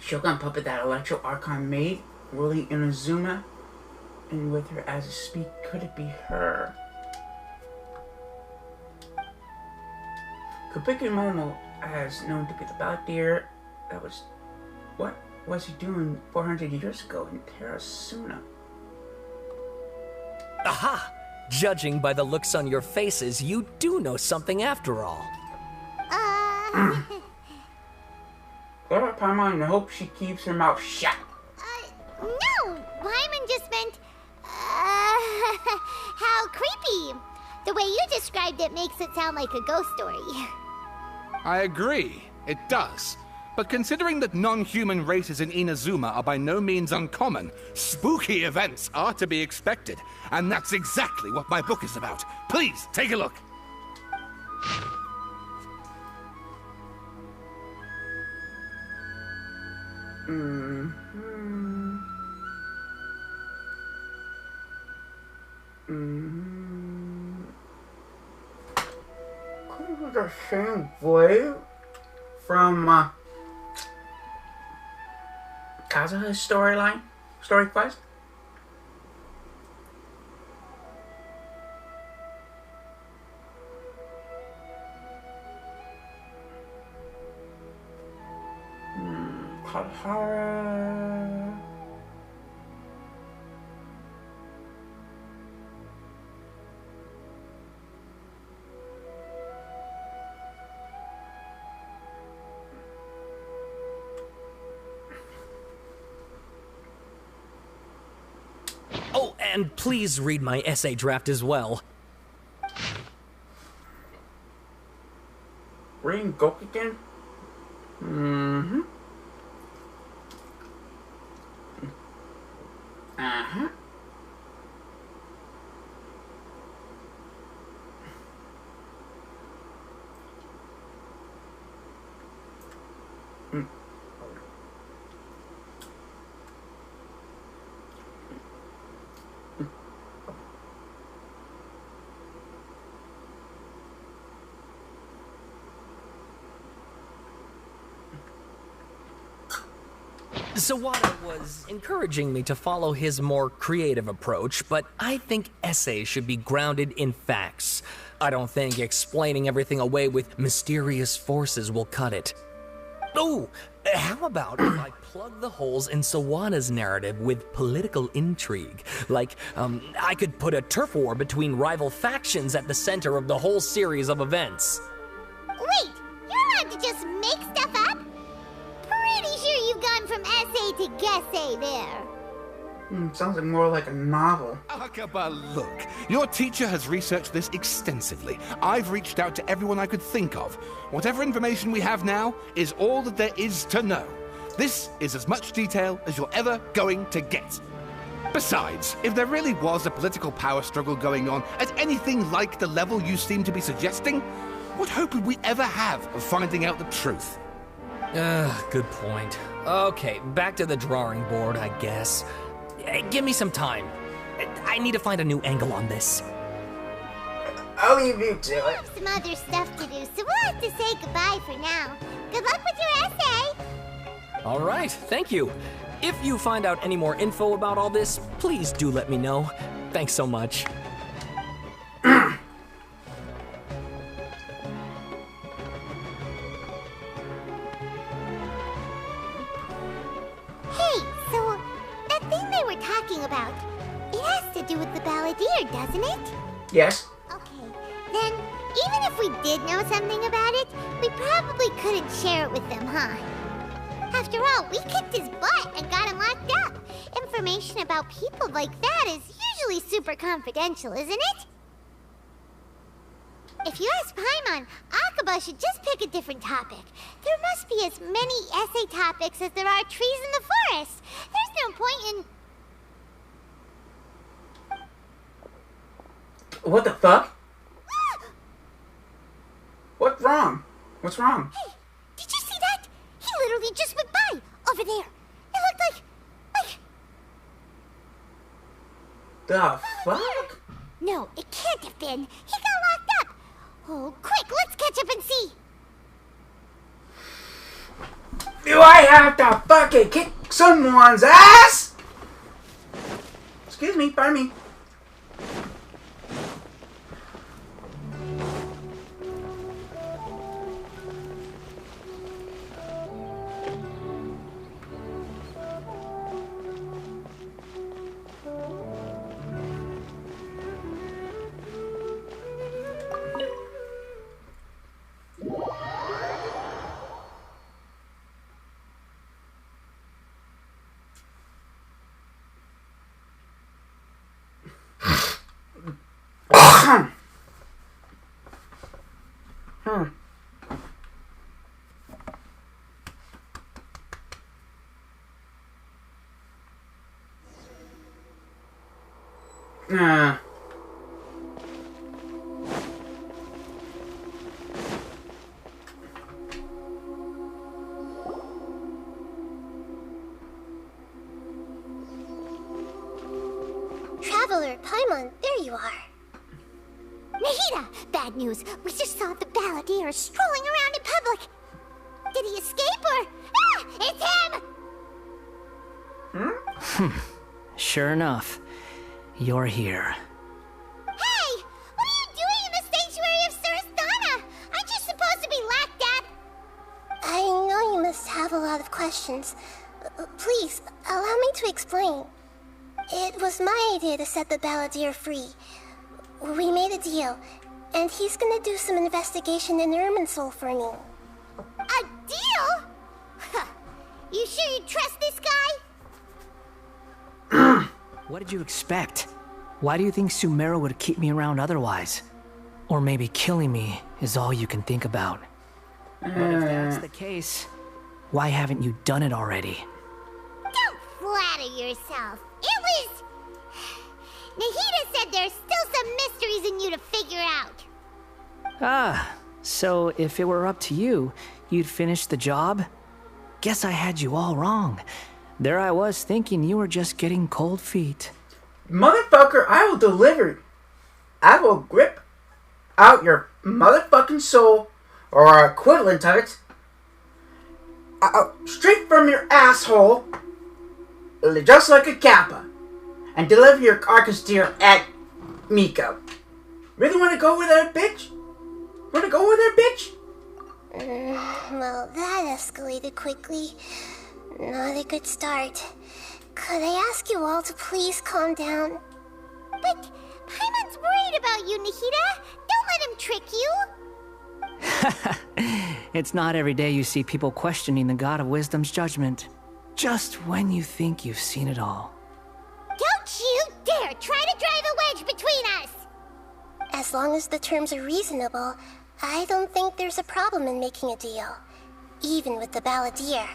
Shogun puppet that Electro Archon made, ruling Inazuma, and with her as a speak, could it be her? Kabuki Mono as known to be the Black Deer. That was... What was he doing 400 years ago in Terrasuna? Aha! Judging by the looks on your faces, you do know something after all. What about Paimon? I hope she keeps her mouth shut. No! Paimon just meant, how creepy. The way you described it makes it sound like a ghost story. I agree. It does. But considering that non-human races in Inazuma are by no means uncommon, spooky events are to be expected. And that's exactly what my book is about. Please, take a look. Could be the same way from Kazuha's story quest. Katahara. Oh, and please read my essay draft as well. Reading Gokugen? Mm-hmm. Uh-huh. Sawada was encouraging me to follow his more creative approach, but I think essays should be grounded in facts. I don't think explaining everything away with mysterious forces will cut it. Oh, how about if I plug the holes in Sawada's narrative with political intrigue? Like, I could put a turf war between rival factions at the center of the whole series of events. Wait, you're allowed to just make stuff up? Pretty sure you've gone from essay to guessay there. Sounds like more like a novel. Akaba, look. Your teacher has researched this extensively. I've reached out to everyone I could think of. Whatever information we have now is all that there is to know. This is as much detail as you're ever going to get. Besides, if there really was a political power struggle going on at anything like the level you seem to be suggesting, what hope would we ever have of finding out the truth? Good point. Okay, back to the drawing board, I guess. Give me some time. I need to find a new angle on this. I'll leave you to We it. have some other stuff to do, so we'll have to say goodbye for now. Good luck with your essay. All right, thank you. If you find out any more info about all this, please do let me know. Thanks so much. Hey, so that thing they were talking about, it has to do with the balladeer, doesn't it? Yes. Okay, then even if we did know something about it, we probably couldn't share it with them, huh? After all, we kicked his butt and got him locked up. Information about people like that is usually super confidential, isn't it? If you ask Paimon, Akaba should just pick a different topic. There must be as many essay topics as there are trees in the forest. There's no point in... What the fuck? What's wrong? What's wrong? Hey, did you see that? He literally just went by, over there. It looked like... The fuck? No, it can't have been. He got locked up. Oh, quick, let's catch up and see. Do I have to fucking kick someone's ass? Excuse me, pardon me. Traveler, Paimon, there you are. Nahida! Bad news. We just saw the balladeer strolling around in public. Did he escape or... Ah! It's him! Sure enough, you're here. Hey! What are you doing in the sanctuary of Surasthana? Aren't you supposed to be laughed at? I know you must have a lot of questions. Please, allow me to explain. It was my idea to set the balladeer free. We made a deal, and he's gonna do some investigation in Irminsul for me. A deal? Huh. You sure you trust this guy? What did you expect? Why do you think Sumeru would keep me around otherwise? Or maybe killing me is all you can think about. But if that's the case, why haven't you done it already? Don't flatter yourself. It was... Nahida said there's still some mysteries in you to figure out. Ah, so if it were up to you, you'd finish the job? Guess I had you all wrong. There I was thinking you were just getting cold feet. Motherfucker, I will deliver. I will grip out your motherfucking soul, or equivalent of it, straight from your asshole, just like a kappa, and deliver your carcass to your Aunt Miko. Really want to go with her, bitch? Want to go with her, bitch? Well, that escalated quickly. Not a good start. Could I ask you all to please calm down? But Paimon's worried about you, Nahida. Don't let him trick you. It's not every day you see people questioning the God of Wisdom's judgment. Just when you think you've seen it all. Don't you dare try to drive a wedge between us! As long as the terms are reasonable, I don't think there's a problem in making a deal. Even with the balladeer.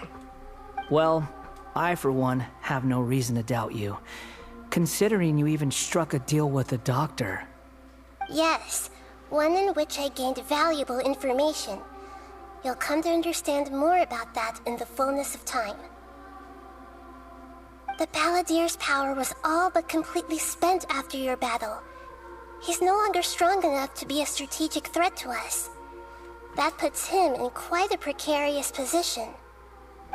Well, I for one have no reason to doubt you. Considering you even struck a deal with the doctor. Yes, one in which I gained valuable information. You'll come to understand more about that in the fullness of time. The balladeer's power was all but completely spent after your battle. He's no longer strong enough to be a strategic threat to us. That puts him in quite a precarious position.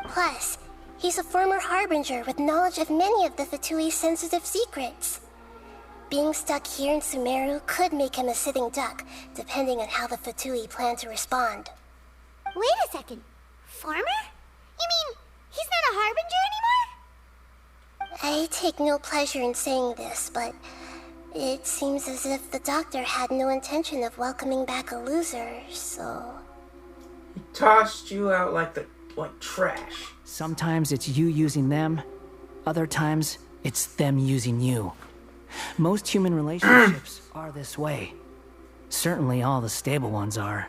Plus, he's a former Harbinger with knowledge of many of the Fatui's sensitive secrets. Being stuck here in Sumeru could make him a sitting duck, depending on how the Fatui plan to respond. Wait a second. Farmer? You mean, he's not a Harbinger anymore? I take no pleasure in saying this, but it seems as if the doctor had no intention of welcoming back a loser, so... He tossed you out like trash. Sometimes it's you using them, other times it's them using you. Most human relationships are this way. Certainly all the stable ones are.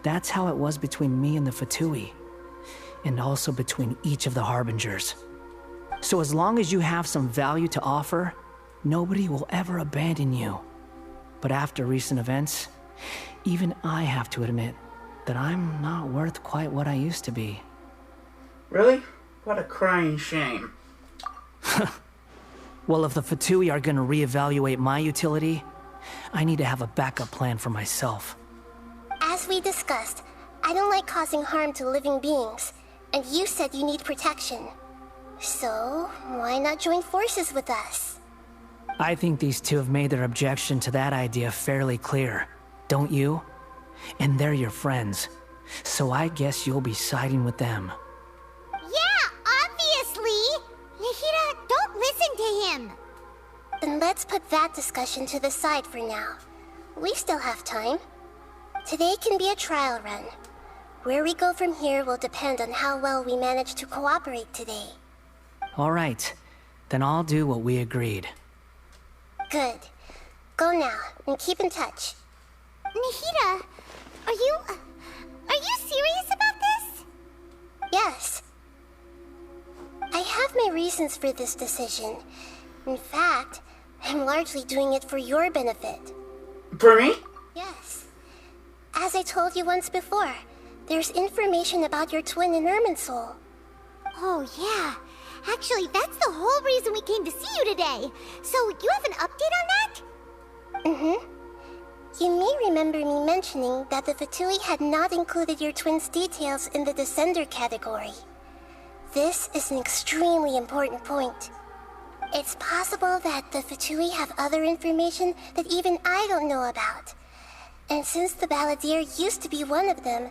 That's how it was between me and the Fatui, and also between each of the Harbingers. So as long as you have some value to offer, nobody will ever abandon you. But after recent events, even I have to admit that I'm not worth quite what I used to be. Really? What a crying shame. Well, if the Fatui are gonna reevaluate my utility, I need to have a backup plan for myself. As we discussed, I don't like causing harm to living beings, and you said you need protection. So, why not join forces with us? I think these two have made their objection to that idea fairly clear, don't you? And they're your friends, so I guess you'll be siding with them. Yeah, obviously! Nahida, don't listen to him! Then let's put that discussion to the side for now. We still have time. Today can be a trial run. Where we go from here will depend on how well we manage to cooperate today. All right, then I'll do what we agreed. Good. Go now, and keep in touch. Nahida, are you serious about this? Yes. I have my reasons for this decision. In fact, I'm largely doing it for your benefit. For me? Yes. As I told you once before, there's information about your twin in Irminsul. Oh, yeah. Actually, that's the whole reason we came to see you today. So, you have an update on that? Mm-hmm. You may remember me mentioning that the Fatui had not included your twin's details in the Descender category. This is an extremely important point. It's possible that the Fatui have other information that even I don't know about. And since the Balladeer used to be one of them,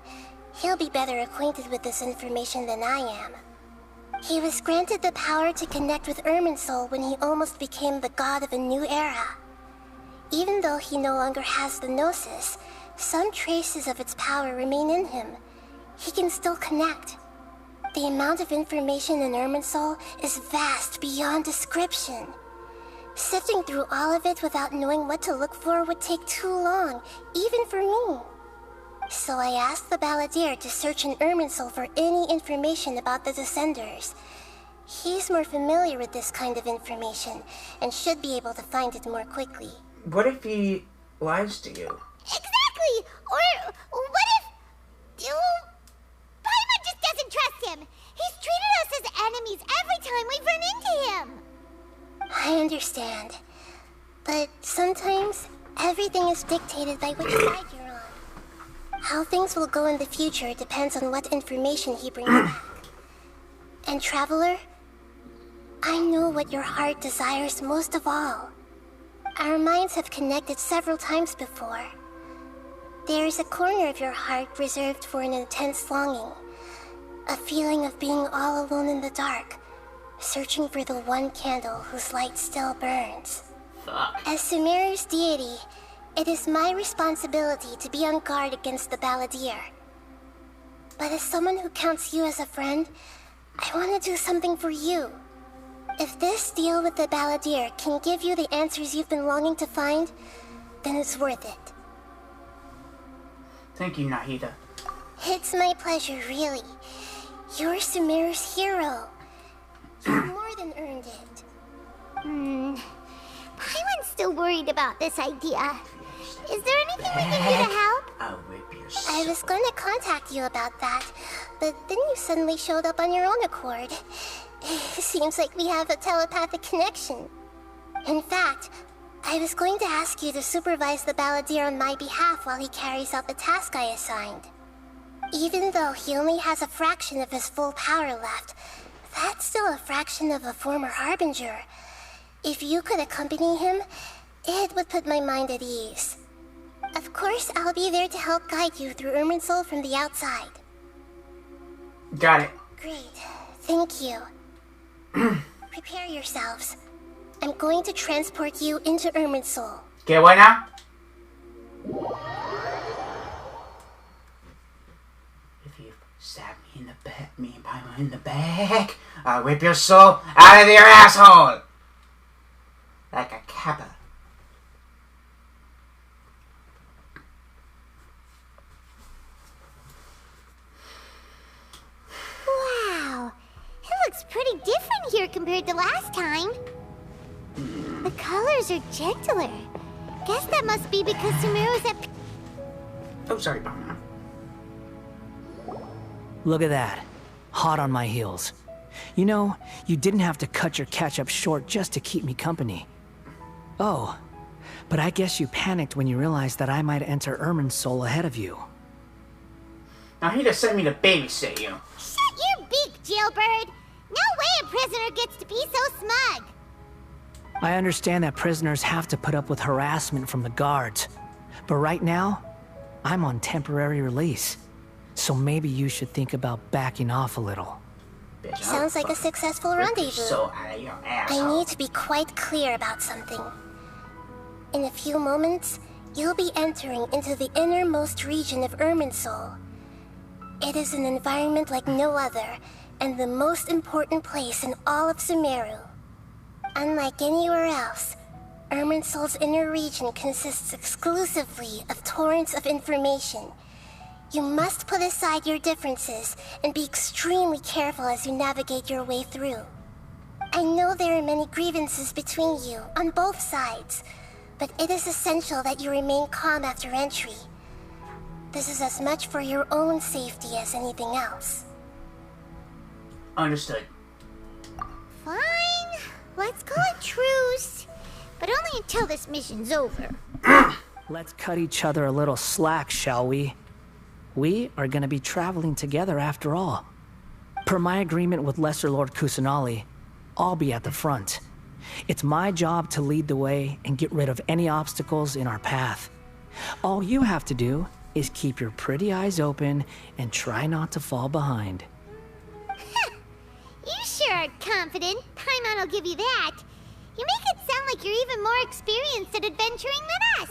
he'll be better acquainted with this information than I am. He was granted the power to connect with Irminsul when he almost became the god of a new era. Even though he no longer has the Gnosis, some traces of its power remain in him. He can still connect. The amount of information in Irminsul is vast beyond description. Sifting through all of it without knowing what to look for would take too long, even for me. So I asked the Balladeer to search in Irminsul for any information about the Descenders. He's more familiar with this kind of information, and should be able to find it more quickly. What if he lies to you? Exactly! Or what if... Paimon just doesn't trust him! He's treated us as enemies every time we've run into him! I understand. But sometimes, everything is dictated by which side you're on. How things will go in the future depends on what information he brings back. And Traveler, I know what your heart desires most of all. Our minds have connected several times before. There is a corner of your heart reserved for an intense longing. A feeling of being all alone in the dark, searching for the one candle whose light still burns. Fuck. As Sumeru's deity, it is my responsibility to be on guard against the Balladeer. But as someone who counts you as a friend, I want to do something for you. If this deal with the Balladeer can give you the answers you've been longing to find, then it's worth it. Thank you, Nahida. It's my pleasure, really. You're Sumeru's hero. You've more than earned it. Paimon's still worried about this idea. Is there anything we can do to help? I'll rip your soul. I was going to contact you about that, but then you suddenly showed up on your own accord. Seems like we have a telepathic connection. In fact, I was going to ask you to supervise the Balladeer on my behalf while he carries out the task I assigned. Even though he only has a fraction of his full power left, that's still a fraction of a former Harbinger. If you could accompany him, it would put my mind at ease. Of course, I'll be there to help guide you through Irminsul from the outside. Got it. Great. Thank you. Prepare yourselves. I'm going to transport you into Irminsul. Okay, what now? If you stab me in the back, me and Paimon in the back, I'll rip your soul out of your asshole! Like a kappa. Wow. It looks pretty different here compared to last time. The colors are gentler. Guess that must be because Sumeru's at... Oh, sorry, Paimon. Look at that. Hot on my heels. You know, you didn't have to cut your catch-up short just to keep me company. Oh, but I guess you panicked when you realized that I might enter Irminsul ahead of you. Now he just sent me to babysit you. Shut your beak, jailbird! No way a prisoner gets to be so smug! I understand that prisoners have to put up with harassment from the guards, but right now, I'm on temporary release. So maybe you should think about backing off a little. Bitch, Sounds like a successful rip your rendezvous. soul out of your I asshole. need to be quite clear about something. In a few moments, you'll be entering into the innermost region of Irminsul. It is an environment like no other, and the most important place in all of Sumeru. Unlike anywhere else, Irminsul's inner region consists exclusively of torrents of information. You must put aside your differences and be extremely careful as you navigate your way through. I know there are many grievances between you, on both sides, but it is essential that you remain calm after entry. This is as much for your own safety as anything else. Understood. Fine. Let's call it truce. But only until this mission's over. Let's cut each other a little slack, shall we? We are gonna be traveling together after all. Per my agreement with Lesser Lord Kusanali, I'll be at the front. It's my job to lead the way and get rid of any obstacles in our path. All you have to do is keep your pretty eyes open and try not to fall behind. You sure are confident. Paimon will give you that. You make it sound like you're even more experienced at adventuring than us.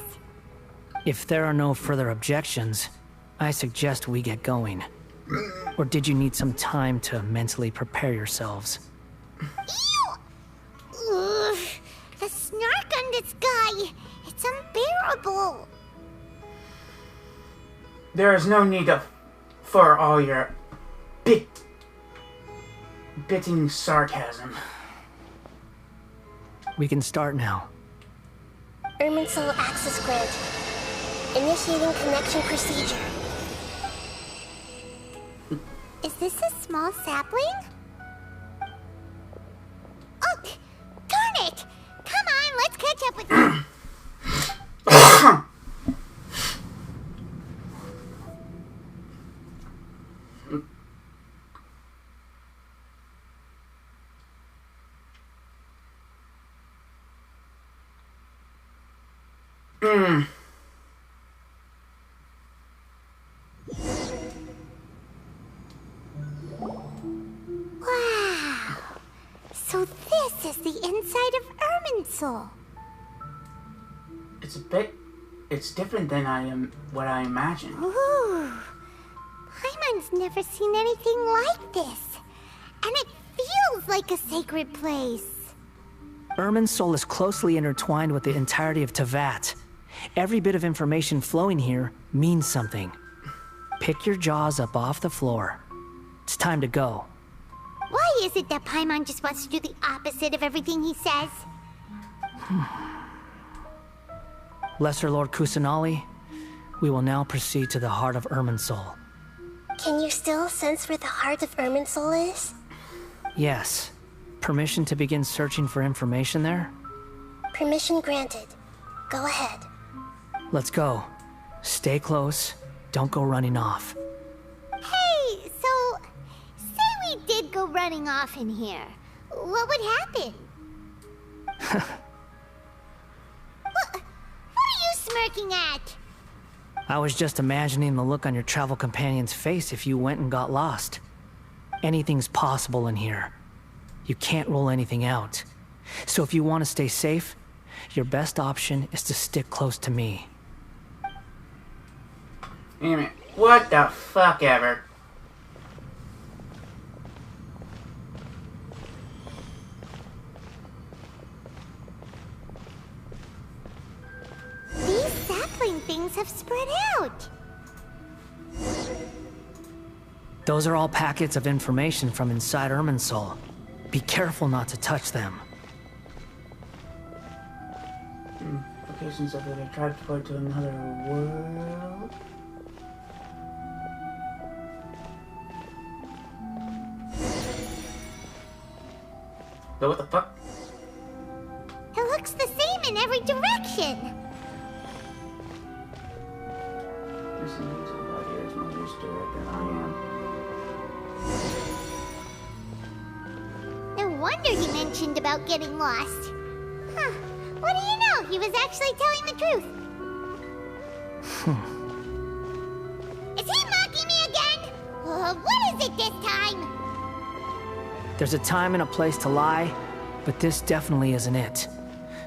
If there are no further objections, I suggest we get going. Or did you need some time to mentally prepare yourselves? Ew! Ugh, the snark on this guy. It's unbearable. There is no need for all your biting sarcasm. We can start now. Irminsul access granted. Initiating connection procedure. Is this a small sapling? Oh, darn it! Come on, let's catch up with Wow. So this is the inside of Irminsul. It's different than what I imagined. Ooh. Paimon's never seen anything like this. And it feels like a sacred place. Irminsul is closely intertwined with the entirety of Teyvat. Every bit of information flowing here means something. Pick your jaws up off the floor. It's time to go. Why is it that Paimon just wants to do the opposite of everything he says? Lesser Lord Kusanali, we will now proceed to the heart of Irminsul. Can you still sense where the heart of Irminsul is? Yes. Permission to begin searching for information there? Permission granted. Go ahead. Let's go. Stay close. Don't go running off. Hey, so... say we did go running off in here. What would happen? What are you smirking at? I was just imagining the look on your travel companion's face if you went and got lost. Anything's possible in here. You can't rule anything out. So if you want to stay safe, your best option is to stick close to me. Wait a minute. What the fuck ever? These sapling things have spread out. Those are all packets of information from inside Irminsul. Be careful not to touch them. Locations of the transport to another world. But what the fuck? It looks the same in every direction. This means somebody is more used to it than I am. No wonder he mentioned about getting lost. Huh. What do you know? He was actually telling the truth. Is he mocking me again? What is it this time? There's a time and a place to lie, but this definitely isn't it.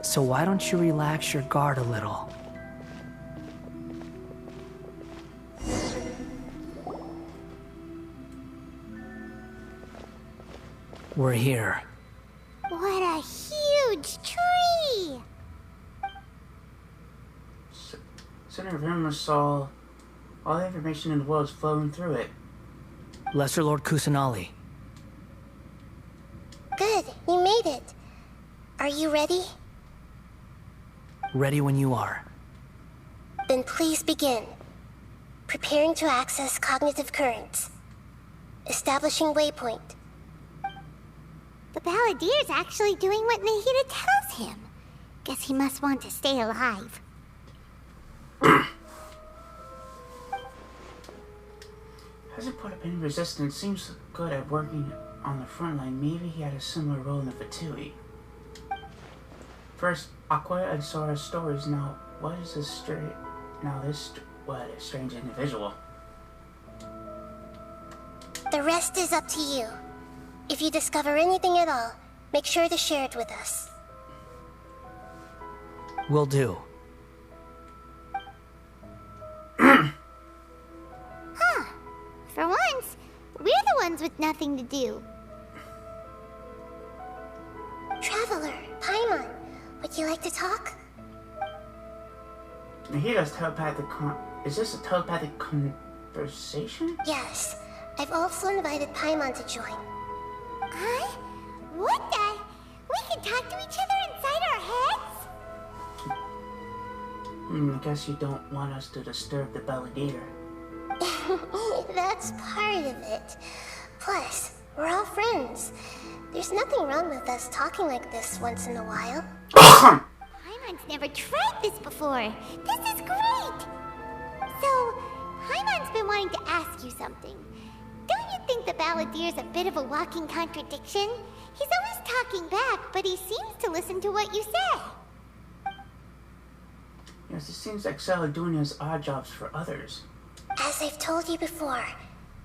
So why don't you relax your guard a little? We're here. What a huge tree! Center of Irminsul, all the information in the world is flowing through it. Lesser Lord Kusanali. Good, you made it. Are you ready? Ready when you are. Then please begin. Preparing to access cognitive currents. Establishing waypoint. The Balladeer's actually doing what Nahida tells him. Guess he must want to stay alive. Hasn't put up any resistance. Seems good at working on the front line. Maybe he had a similar role in the Fatui. First, Aqua and Sora's stories. Now, what is this what a strange individual. The rest is up to you. If you discover anything at all, make sure to share it with us. Will do. Huh. For once, we're the ones with nothing to do. Traveler, Paimon, would you like to talk? Nahida's telepathic is this a telepathic conversation? Yes. I've also invited Paimon to join. Huh? What the? We can talk to each other inside our heads? I guess you don't want us to disturb the Balladeer. That's part of it. Plus, we're all friends. There's nothing wrong with us talking like this once in a while. Paimon's never tried this before. This is great! So, Paimon's been wanting to ask you something. Don't you think the Balladeer's a bit of a walking contradiction? He's always talking back, but he seems to listen to what you say. Yes, it seems like Sela doing his odd jobs for others. As I've told you before,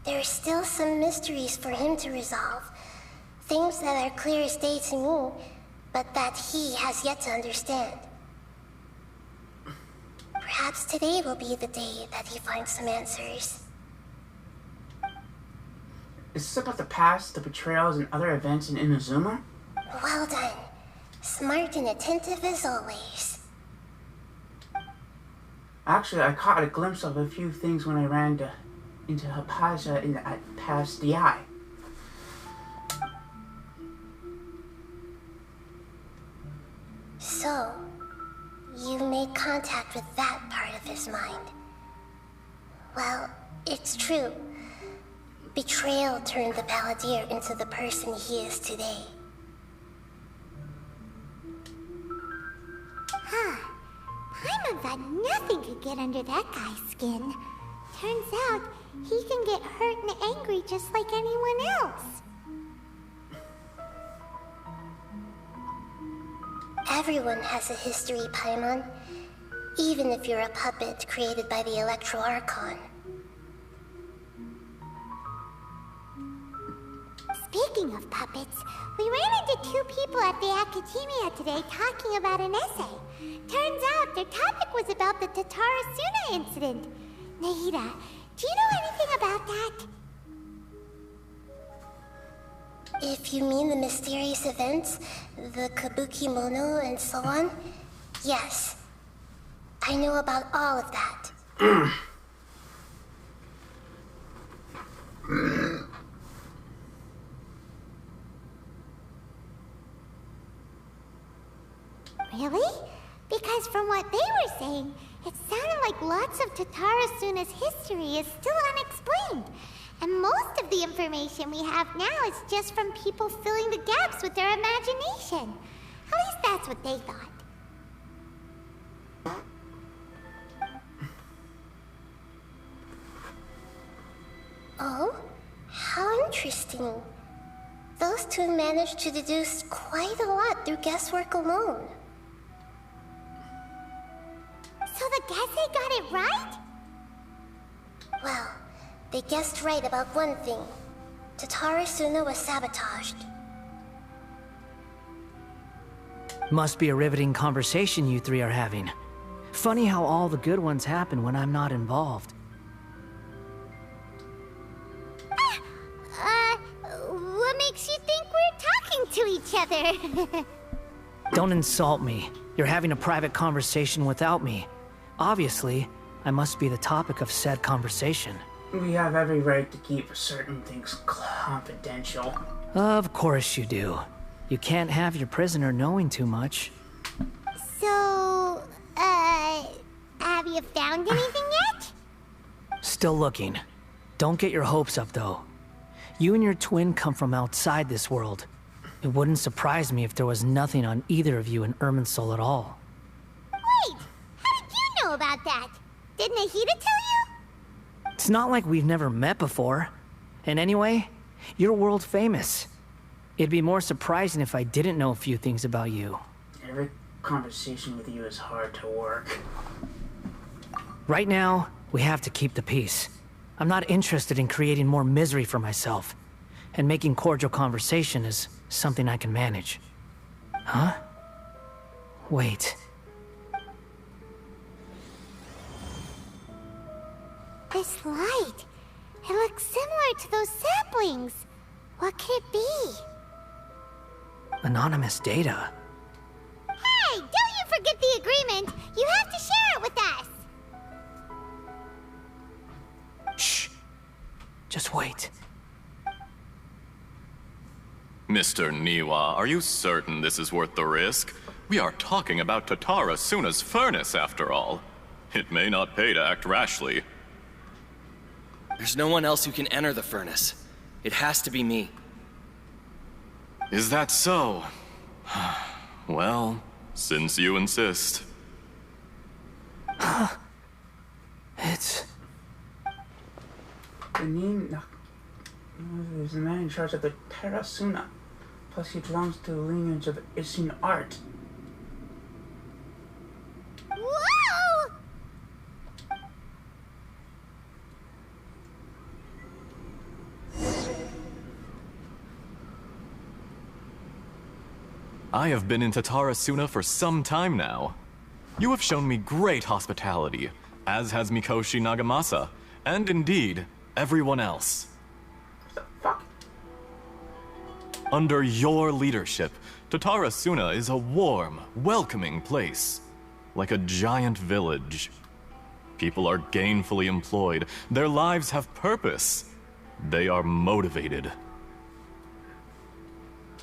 there are still some mysteries for him to resolve. Things that are clear as day to me, but that he has yet to understand. Perhaps today will be the day that he finds some answers. Is this about the past, the betrayals, and other events in Inazuma? Well done. Smart and attentive as always. Actually, I caught a glimpse of a few things when I ran into Hapaja past the eye. So, you made contact with that part of his mind. Well, it's true. Betrayal turned the Balladeer into the person he is today. Huh. Paimon thought nothing could get under that guy's skin. Turns out, he can get hurt and angry just like anyone else. Everyone has a history, Paimon. Even if you're a puppet created by the Electro Archon. Speaking of puppets, we ran into two people at the Academia today talking about an essay. Turns out their topic was about the Tatarasuna incident. Nahida, do you know anything about that? If you mean the mysterious events, the Kabuki Mono and so on, yes. I know about all of that. Really? Because from what they were saying, it sounded like lots of Tatarasuna's history is still unexplained. And most of the information we have now is just from people filling the gaps with their imagination. At least that's what they thought. Oh? How interesting. Those two managed to deduce quite a lot through guesswork alone. So the Gese got it right? Well, they guessed right about one thing. Tatarasuna was sabotaged. Must be a riveting conversation you three are having. Funny how all the good ones happen when I'm not involved. What makes you think we're talking to each other? Don't insult me. You're having a private conversation without me. Obviously, I must be the topic of said conversation. We have every right to keep certain things confidential. Of course you do. You can't have your prisoner knowing too much. So, have you found anything yet? Still looking. Don't get your hopes up, though. You and your twin come from outside this world. It wouldn't surprise me if there was nothing on either of you in Irminsul at all. Wait! How did you know about that? Did Nahida tell you? It's not like we've never met before. And anyway, you're world famous. It'd be more surprising if I didn't know a few things about you. Every conversation with you is hard to work. Right now, we have to keep the peace. I'm not interested in creating more misery for myself. And making cordial conversation is something I can manage. Huh? Wait. This light. It looks similar to those saplings. What could it be? Anonymous data. Hey, don't you forget the agreement. You have to share it with us. Shh. Just wait. Mr. Niwa, are you certain this is worth the risk? We are talking about Tatara Suna's furnace, after all. It may not pay to act rashly. There's no one else who can enter the furnace. It has to be me. Is that so? Well, since you insist. It's... The name is the man in charge of the Terra Suna. Plus he belongs to the lineage of Isin art. Whoa! I have been in Tatara Suna for some time now. You have shown me great hospitality, as has Mikoshi Nagamasa, and indeed, everyone else. What the fuck? Under your leadership, Tatara Suna is a warm, welcoming place. Like a giant village. People are gainfully employed. Their lives have purpose. They are motivated.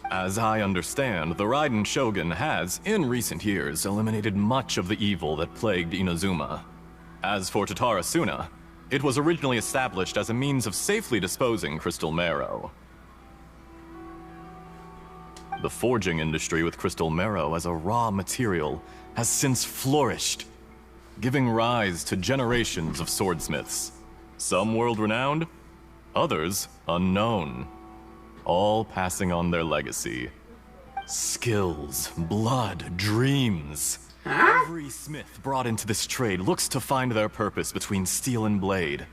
As I understand, the Raiden Shogun has, in recent years, eliminated much of the evil that plagued Inazuma. As for Tatara Suna, it was originally established as a means of safely disposing crystal marrow. The forging industry with crystal marrow as a raw material has since flourished, giving rise to generations of swordsmiths. Some world-renowned, others unknown. All passing on their legacy. Skills, blood, dreams. Every smith brought into this trade looks to find their purpose between steel and blade.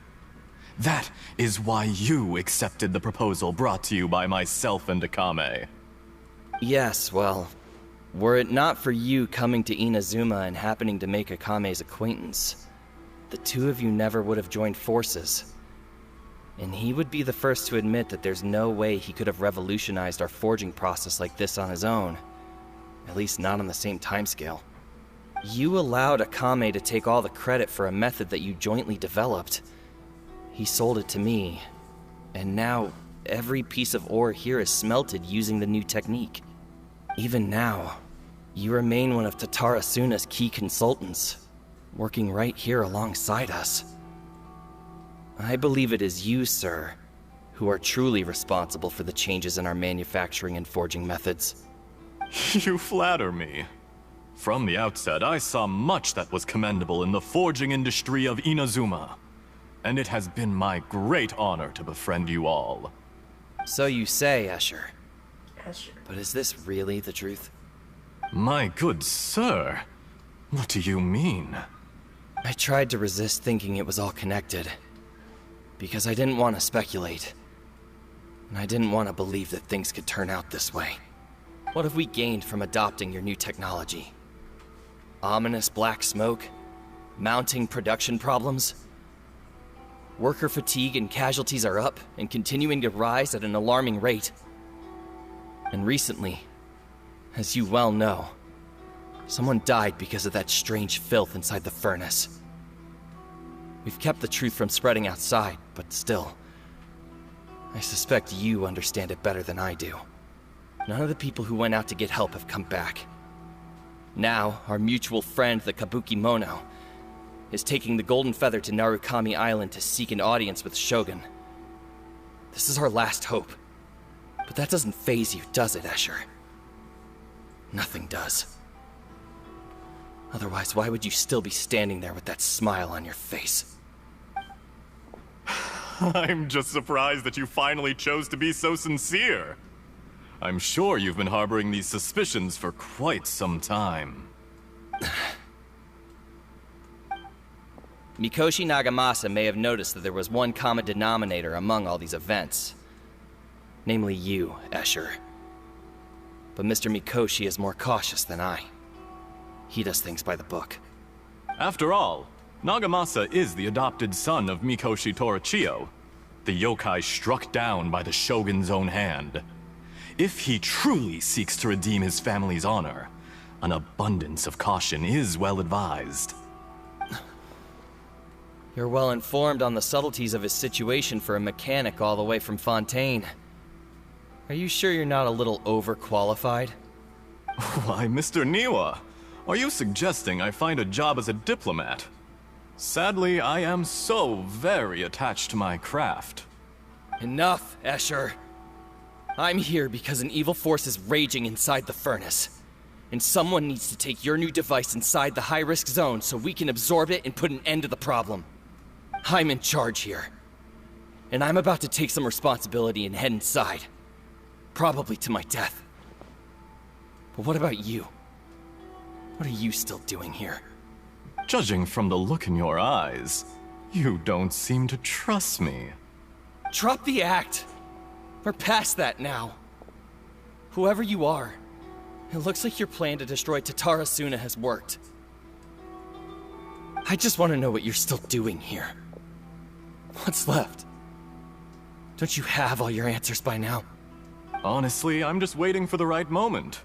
That is why you accepted the proposal brought to you by myself and Akame. Yes, well, were it not for you coming to Inazuma and happening to make Akame's acquaintance, the two of you never would have joined forces. And he would be the first to admit that there's no way he could have revolutionized our forging process like this on his own. At least not on the same timescale. You allowed Akame to take all the credit for a method that you jointly developed. He sold it to me, and now every piece of ore here is smelted using the new technique. Even now, you remain one of Tatara Suna's key consultants, working right here alongside us. I believe it is you, sir, who are truly responsible for the changes in our manufacturing and forging methods. You flatter me. From the outset, I saw much that was commendable in the forging industry of Inazuma. And it has been my great honor to befriend you all. So you say, Escher. Escher. But is this really the truth? My good sir, what do you mean? I tried to resist thinking it was all connected. Because I didn't want to speculate. And I didn't want to believe that things could turn out this way. What have we gained from adopting your new technology? Ominous black smoke? Mounting production problems? Worker fatigue and casualties are up and continuing to rise at an alarming rate. And recently, as you well know, someone died because of that strange filth inside the furnace. We've kept the truth from spreading outside, but still, I suspect you understand it better than I do. None of the people who went out to get help have come back. Now, our mutual friend, the Kabuki Mono, is taking the Golden Feather to Narukami Island to seek an audience with Shogun. This is our last hope. But that doesn't faze you, does it, Escher? Nothing does. Otherwise, why would you still be standing there with that smile on your face? I'm just surprised that you finally chose to be so sincere. I'm sure you've been harboring these suspicions for quite some time. Mikoshi Nagamasa may have noticed that there was one common denominator among all these events. Namely you, Escher. But Mr. Mikoshi is more cautious than I. He does things by the book. After all, Nagamasa is the adopted son of Mikoshi Torichio, the yokai struck down by the Shogun's own hand. If he truly seeks to redeem his family's honor, an abundance of caution is well advised. You're well informed on the subtleties of his situation for a mechanic all the way from Fontaine. Are you sure you're not a little overqualified? Why, Mr. Niwa, are you suggesting I find a job as a diplomat? Sadly, I am so very attached to my craft. Enough, Escher. I'm here because an evil force is raging inside the furnace. And someone needs to take your new device inside the high-risk zone so we can absorb it and put an end to the problem. I'm in charge here. And I'm about to take some responsibility and head inside. Probably to my death. But what about you? What are you still doing here? Judging from the look in your eyes, you don't seem to trust me. Drop the act! We're past that now. Whoever you are, it looks like your plan to destroy Tatarasuna has worked. I just want to know what you're still doing here. What's left? Don't you have all your answers by now? Honestly, I'm just waiting for the right moment.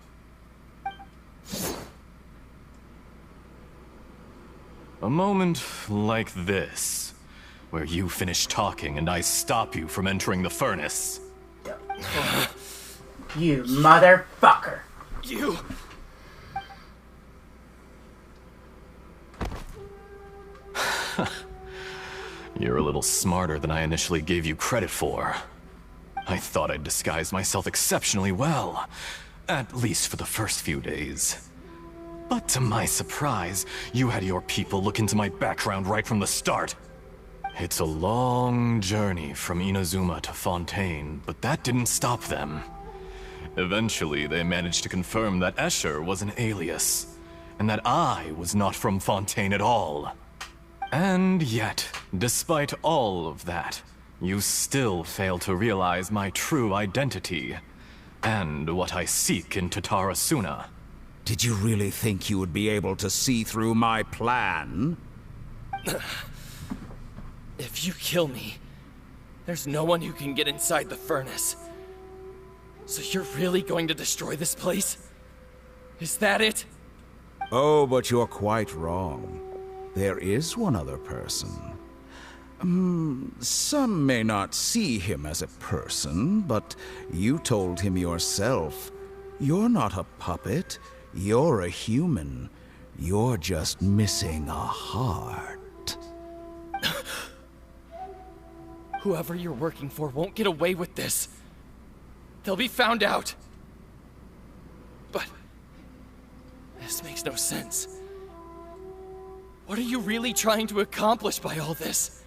A moment like this, where you finish talking and I stop you from entering the furnace. You motherfucker. You... You're a little smarter than I initially gave you credit for. I thought I'd disguise myself exceptionally well, at least for the first few days. But to my surprise, you had your people look into my background right from the start. It's a long journey from Inazuma to Fontaine, but that didn't stop them. Eventually, they managed to confirm that Escher was an alias, and that I was not from Fontaine at all. And yet, despite all of that, you still fail to realize my true identity, and what I seek in Tatarasuna. Did you really think you would be able to see through my plan? If you kill me, there's no one who can get inside the furnace. So you're really going to destroy this place? Is that it? Oh, but you're quite wrong. There is one other person. Some may not see him as a person, but you told him yourself. You're not a puppet. You're a human. You're just missing a heart. Whoever you're working for won't get away with this. They'll be found out. But this makes no sense. What are you really trying to accomplish by all this?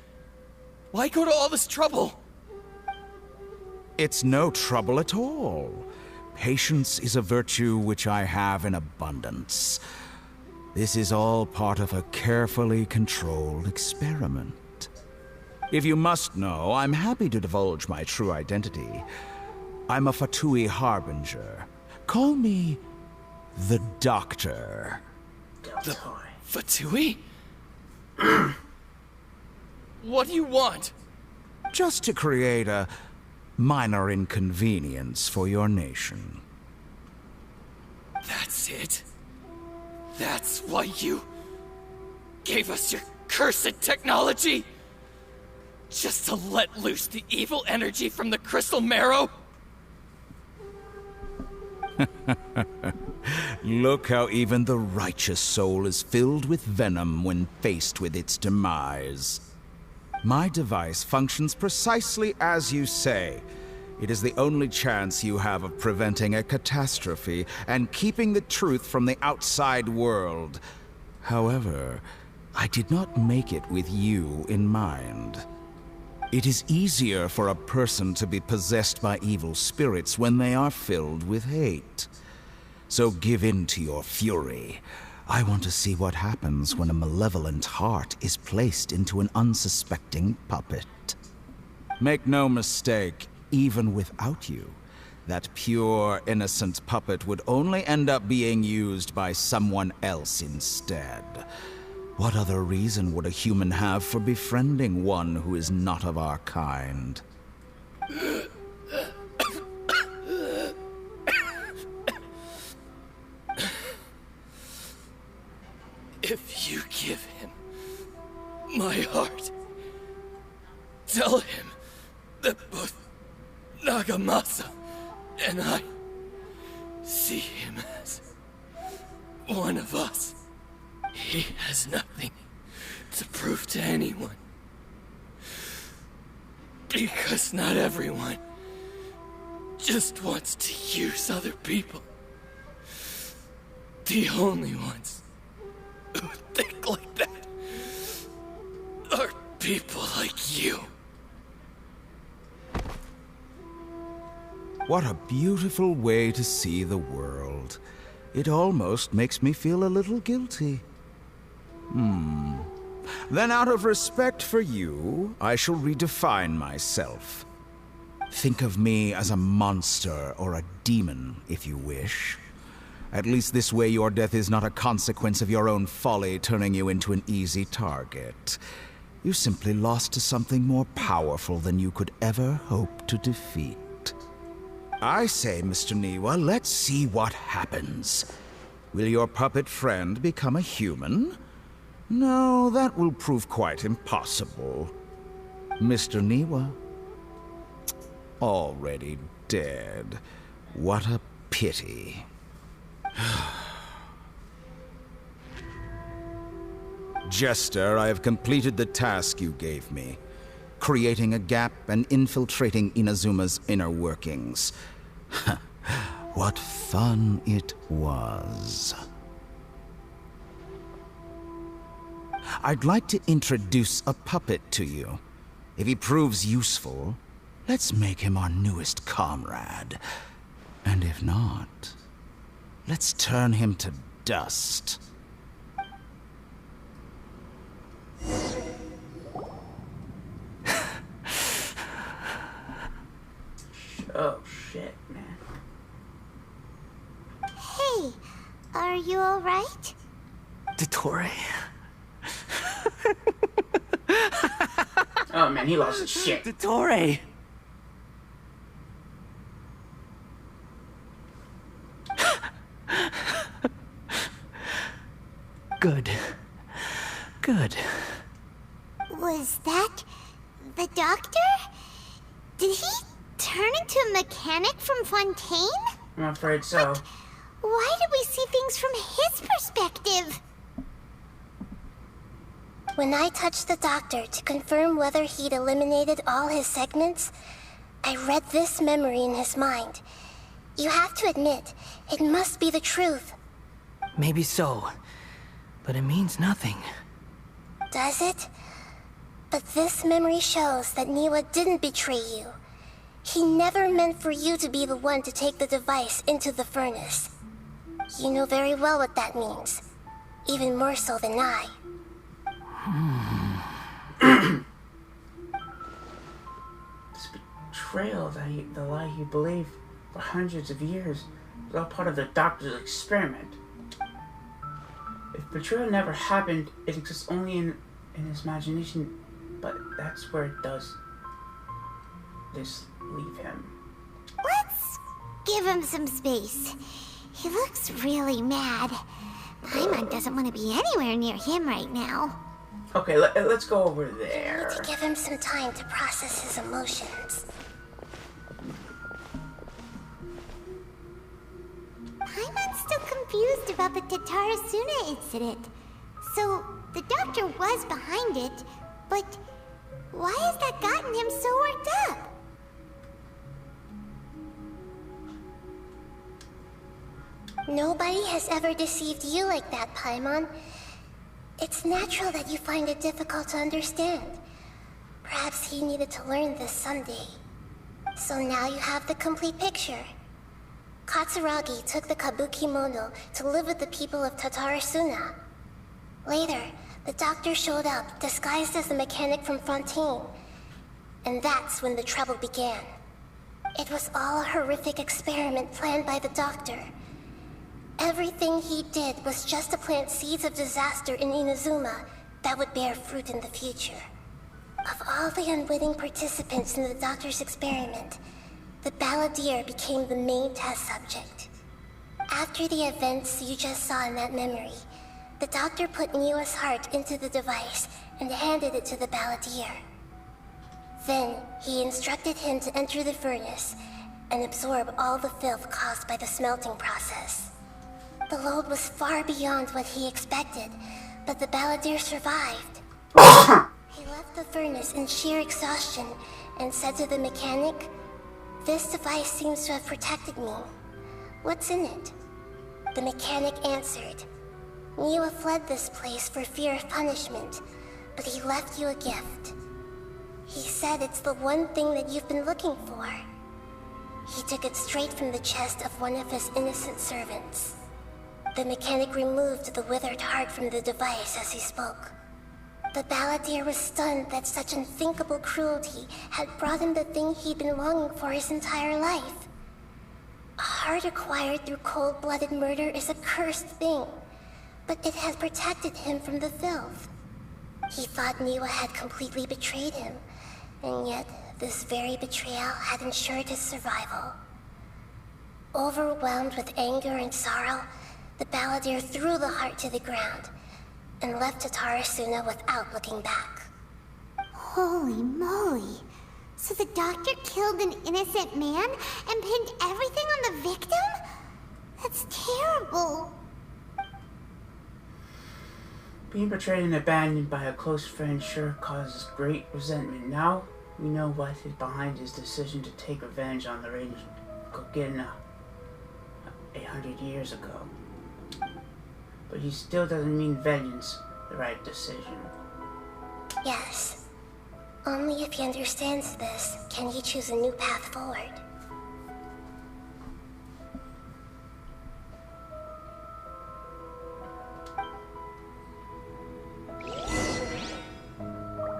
Why go to all this trouble? It's no trouble at all. Patience is a virtue which I have in abundance. This is all part of a carefully controlled experiment. If you must know, I'm happy to divulge my true identity. I'm a Fatui Harbinger. Call me the Doctor. The Fatui? What do you want? Just to create a minor inconvenience for your nation. That's it? That's why you gave us your cursed technology? Just to let loose the evil energy from the crystal marrow? Look how even the righteous soul is filled with venom when faced with its demise. My device functions precisely as you say. It is the only chance you have of preventing a catastrophe and keeping the truth from the outside world. However, I did not make it with you in mind. It is easier for a person to be possessed by evil spirits when they are filled with hate. So give in to your fury. I want to see what happens when a malevolent heart is placed into an unsuspecting puppet. Make no mistake, even without you, that pure, innocent puppet would only end up being used by someone else instead. What other reason would a human have for befriending one who is not of our kind? If you give him my heart, tell him that both Nagamasa and I see him as one of us. He has nothing to prove to anyone. Because not everyone just wants to use other people. The only ones who think like that are people like you. What a beautiful way to see the world. It almost makes me feel a little guilty. Then out of respect for you, I shall redefine myself. Think of me as a monster or a demon, if you wish. At least this way your death is not a consequence of your own folly turning you into an easy target. You simply lost to something more powerful than you could ever hope to defeat. I say, Mr. Niwa, let's see what happens. Will your puppet friend become a human? No, that will prove quite impossible. Mr. Niwa? Already dead. What a pity. Jester, I have completed the task you gave me. Creating a gap and infiltrating Inazuma's inner workings. What fun it was. I'd like to introduce a puppet to you. If he proves useful, let's make him our newest comrade. And if not, let's turn him to dust. Oh, shit, man. Hey, are you alright? Dottore. Oh, man, he lost his shit. Dottore. Good. Good. Was that the doctor? Did he turn into a mechanic from Fontaine? I'm afraid so. But why did we see things from his perspective? When I touched the doctor to confirm whether he'd eliminated all his segments, I read this memory in his mind. You have to admit, it must be the truth. Maybe so, but it means nothing. Does it? But this memory shows that Niwa didn't betray you. He never meant for you to be the one to take the device into the furnace. You know very well what that means. Even more so than I. This betrayal, the lie you believed for hundreds of years, was all part of the doctor's experiment. If betrayal never happened, it exists only in his imagination, but that's where it does just leave him. Let's give him some space. He looks really mad. Paimon doesn't want to be anywhere near him right now. Okay, let's go over You there. need to give him some time to process his emotions. confused about the Tatarasuna incident. So, the doctor was behind it, but why has that gotten him so worked up? Nobody has ever deceived you like that, Paimon. It's natural that you find it difficult to understand. Perhaps he needed to learn this someday. So now you have the complete picture. Katsuragi took the Kabuki Mono to live with the people of Tatarasuna. Later, the doctor showed up, disguised as a mechanic from Fontaine. And that's when the trouble began. It was all a horrific experiment planned by the doctor. Everything he did was just to plant seeds of disaster in Inazuma that would bear fruit in the future. Of all the unwitting participants in the doctor's experiment, the balladeer became the main test subject. After the events you just saw in that memory, the doctor put Niwa's heart into the device and handed it to the balladeer. Then, he instructed him to enter the furnace and absorb all the filth caused by the smelting process. The load was far beyond what he expected, but the balladeer survived. He left the furnace in sheer exhaustion and said to the mechanic, "This device seems to have protected me. What's in it?" The mechanic answered, "Niwa fled this place for fear of punishment, but he left you a gift. He said it's the one thing that you've been looking for." He took it straight from the chest of one of his innocent servants. The mechanic removed the withered heart from the device as he spoke. The balladeer was stunned that such unthinkable cruelty had brought him the thing he'd been longing for his entire life. A heart acquired through cold-blooded murder is a cursed thing, but it had protected him from the filth. He thought Niwa had completely betrayed him, and yet this very betrayal had ensured his survival. Overwhelmed with anger and sorrow, the balladeer threw the heart to the ground and left Tatarasuna without looking back. Holy moly. So the doctor killed an innocent man and pinned everything on the victim? That's terrible. Being betrayed and abandoned by a close friend sure causes great resentment. Now we know what is behind his decision to take revenge on the Raiden Kokina 800 years ago. But he still doesn't mean vengeance the right decision. Yes. Only if he understands this can he choose a new path forward.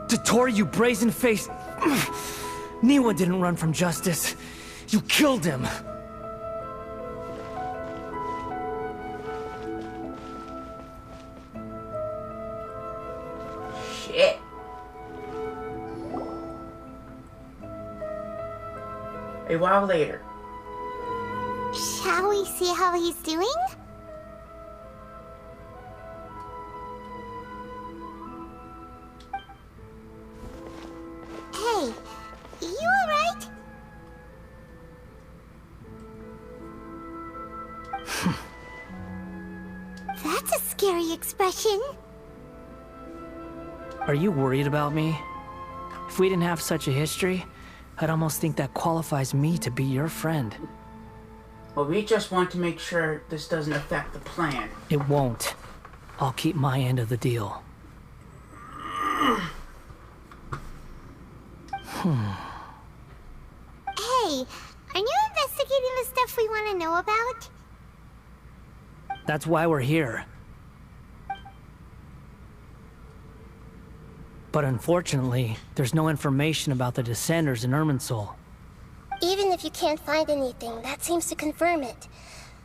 Dotori, you brazen-faced... Niwa didn't run from justice. You killed him. Shit. A while later. Shall we see how he's doing? Hey, you alright? That's a scary expression. Are you worried about me? If we didn't have such a history, I'd almost think that qualifies me to be your friend. Well, we just want to make sure this doesn't affect the plan. It won't. I'll keep my end of the deal. Hey, are you investigating the stuff we want to know about? That's why we're here. But unfortunately, there's no information about the Descenders in Irminsul. Even if you can't find anything, that seems to confirm it.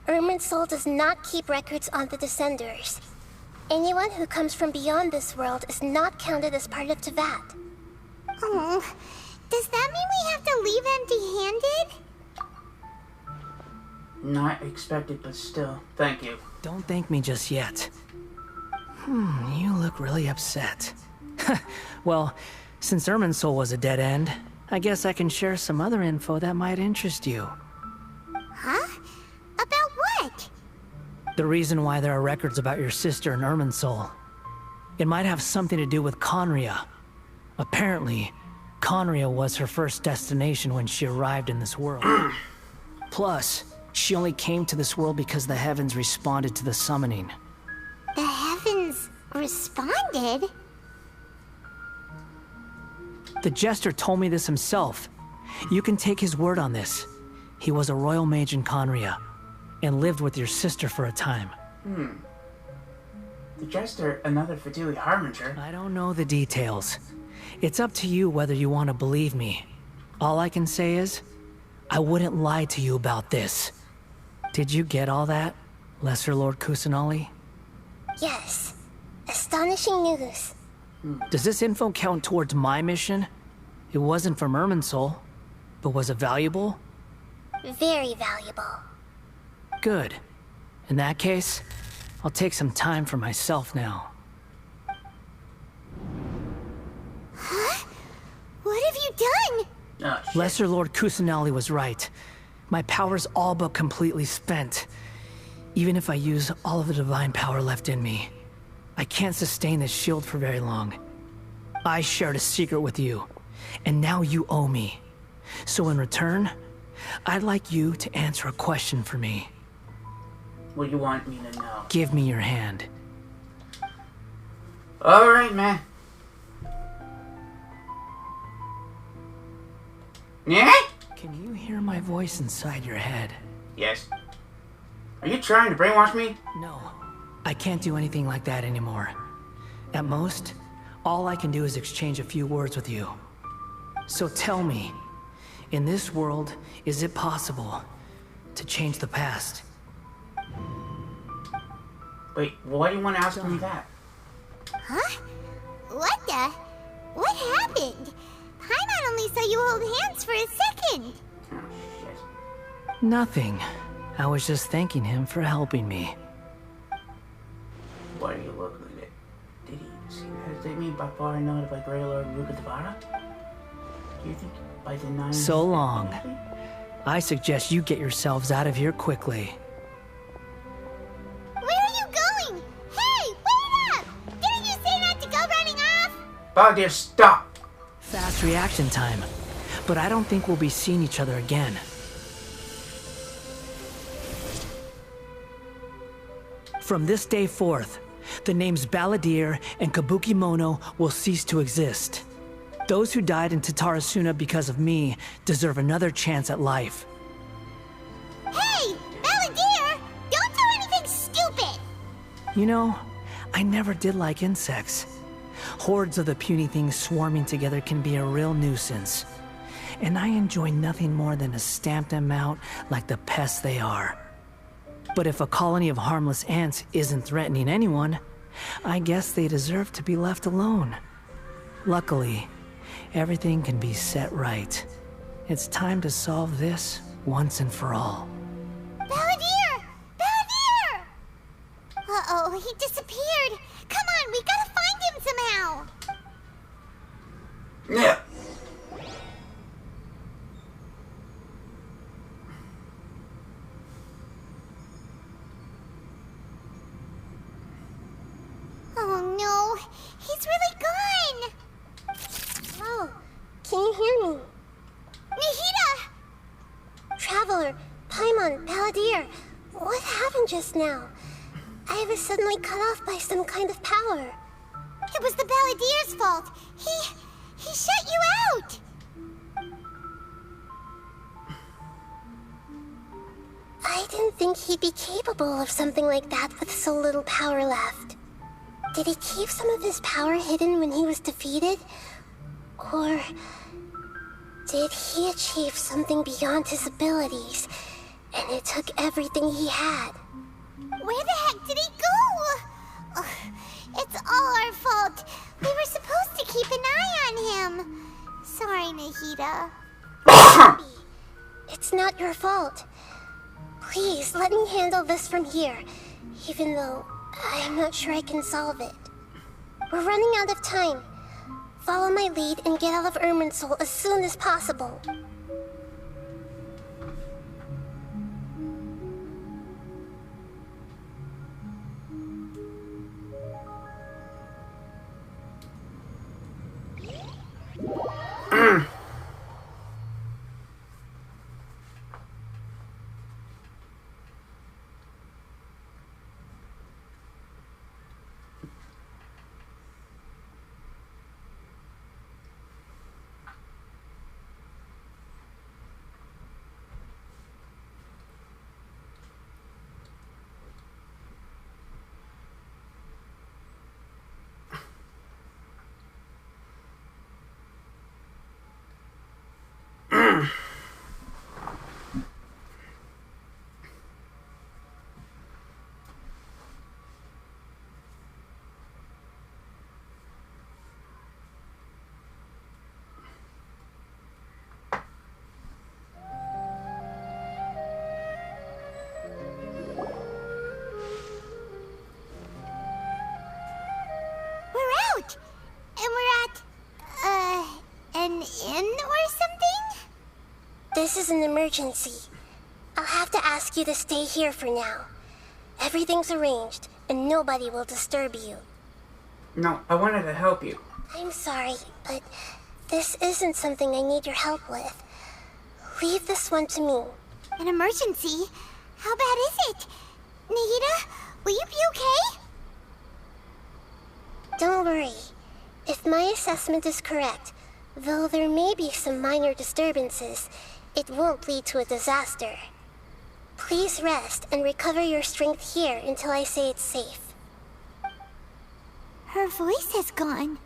Irminsul does not keep records on the Descenders. Anyone who comes from beyond this world is not counted as part of Teyvat. Oh, does that mean we have to leave empty-handed? Not expected, but still. Thank you. Don't thank me just yet. You look really upset. Well, since Irminsul was a dead end, I guess I can share some other info that might interest you. Huh? About what? The reason why there are records about your sister in Irminsul. It might have something to do with Conria. Apparently, Conria was her first destination when she arrived in this world. Plus, she only came to this world because the heavens responded to the summoning. The heavens responded? The Jester told me this himself. You can take his word on this. He was a royal mage in Conria, and lived with your sister for a time. The Jester, another Fatui Harbinger. I don't know the details. It's up to you whether you want to believe me. All I can say is, I wouldn't lie to you about this. Did you get all that, Lesser Lord Kusanali? Yes. Astonishing news. Does this info count towards my mission? It wasn't from Irminsul, but was it valuable? Very valuable. Good. In that case, I'll take some time for myself now. Huh? What have you done? Oh, shit. Lesser Lord Kusanali was right. My power's all but completely spent. Even if I use all of the divine power left in me, I can't sustain this shield for very long. I shared a secret with you, and now you owe me. So in return, I'd like you to answer a question for me. What do you want me to know? Give me your hand. Alright, man. Yeah? Can you hear my voice inside your head? Yes. Are you trying to brainwash me? No, I can't do anything like that anymore. At most, all I can do is exchange a few words with you. So tell me, in this world, is it possible to change the past? Wait, why do you want to ask me that? Huh? What the? What happened? Paimon only saw you hold hands for a second. Oh, shit. Nothing. I was just thanking him for helping me. Why do you look like that? Did he see that? Did me by far noted by Grey Lord Rugatavara? Do you think by denying... So long. I suggest you get yourselves out of here quickly. Where are you going? Hey, wait up! Didn't you say not to go running off? Baldir, stop! Fast reaction time. But I don't think we'll be seeing each other again. From this day forth, the names Baldir and Kabukimono will cease to exist. Those who died in Tatarasuna because of me deserve another chance at life. Hey, Baldir! Don't do anything stupid! You know, I never did like insects. Hordes of the puny things swarming together can be a real nuisance. And I enjoy nothing more than to stamp them out like the pests they are. But if a colony of harmless ants isn't threatening anyone, I guess they deserve to be left alone. Luckily, everything can be set right. It's time to solve this once and for all. Baldir! Baldir! Uh-oh, he disappeared. Come on, we gotta find him somehow. Yeah. Oh no, he's really gone. Oh, can you hear me? Nahida! Traveler, Paimon, Baldir, what happened just now? I was suddenly cut off by some kind of power. It was the Baldir's fault. He shut you out. I didn't think he'd be capable of something like that with so little power left. Did he keep some of his power hidden when he was defeated? Or did he achieve something beyond his abilities, and it took everything he had? Where the heck did he go? Ugh, it's all our fault. We were supposed to keep an eye on him. Sorry, Nahida. It's not your fault. Please, let me handle this from here, even though I'm not sure I can solve it. We're running out of time. Follow my lead and get out of Irminsul as soon as possible. This is an emergency. I'll have to ask you to stay here for now. Everything's arranged, and nobody will disturb you. No, I wanted to help you. I'm sorry, but this isn't something I need your help with. Leave this one to me. An emergency? How bad is it? Nahida, will you be okay? Don't worry. If my assessment is correct, though there may be some minor disturbances, it won't lead to a disaster. Please rest and recover your strength here until I say it's safe. Her voice has gone.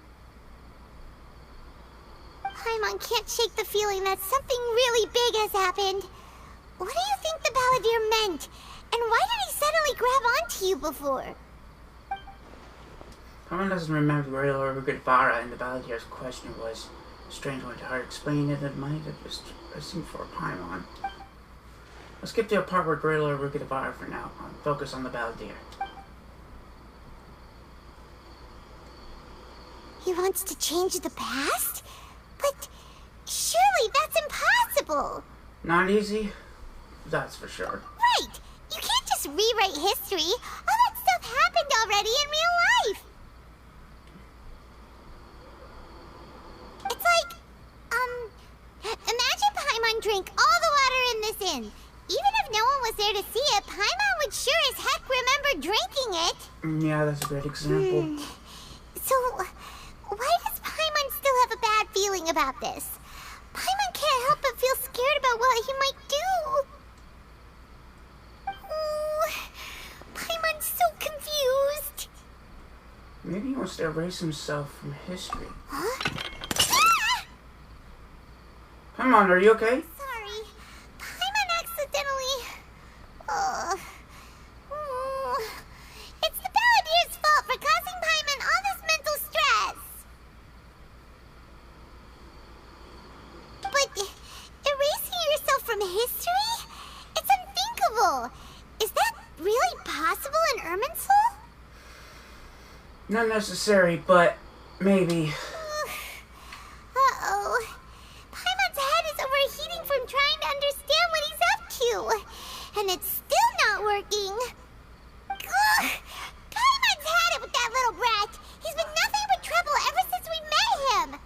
Paimon can't shake the feeling that something really big has happened. What do you think the Balladeer meant? And why did he suddenly grab onto you before? Paimon doesn't remember where Lord Rugudvara and the Balladeer's question was a strange one to her. Explaining it, it might have just assumed for Paimon. Let's skip to a part where Greyla Rugudvara for now. Focus on the Balladeer. He wants to change the past? But surely that's impossible! Not easy? That's for sure. Right! You can't just rewrite history! All that stuff happened already in real life! It's like, imagine Paimon drank all the water in this inn. Even if no one was there to see it, Paimon would sure as heck remember drinking it. Yeah, that's a great example. So, why does Paimon still have a bad feeling about this? Paimon can't help but feel scared about what he might do. Paimon's so confused. Maybe he wants to erase himself from history. Huh? Paimon, are you okay? Sorry. Paimon accidentally... It's the Balladeer's fault for causing Paimon all this mental stress. But erasing yourself from history? It's unthinkable. Is that really possible in Irminsul? Not necessary, but maybe. Uh-oh. Paimon's head is overheating from trying to understand what he's up to. And it's still not working. Ugh. Paimon's had it with that little brat. He's been nothing but trouble ever since we met him.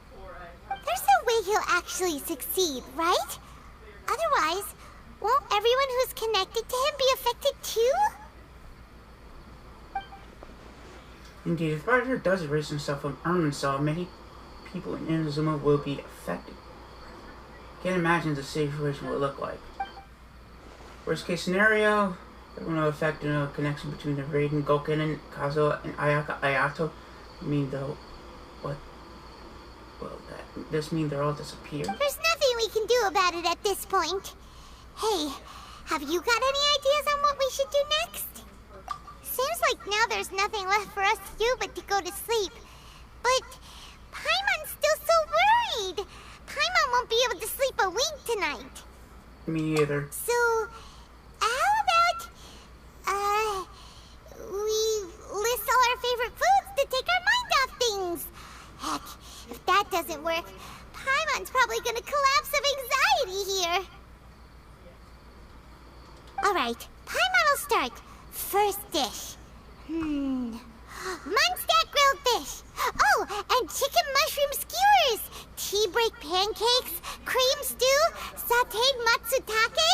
There's no way he'll actually succeed, right? Otherwise, won't everyone who's connected to him be affected too? Indeed, if Balladeer does erase himself from Irminsul, many people in Inazuma will be affected. Can't imagine the situation will look like. Worst case scenario, it will not affect a connection between the Raiden, Goken, and Kazuo and Ayaka Ayato. I mean, though, what? Well, this mean they're all disappear? There's nothing we can do about it at this point. Hey, have you got any ideas on what we should do next? Seems like now there's nothing left for us to do but to go to sleep. But Paimon's still so worried. Paimon won't be able to sleep a wink tonight. Me either. So, how about, we list all our favorite foods to take our mind off things? Heck, if that doesn't work, Paimon's probably gonna collapse of anxiety here. Alright, Paimon will start. First dish. Munstack grilled fish. Oh, and chicken mushroom skewers. Tea break pancakes. Cream stew. Sauteed matsutake.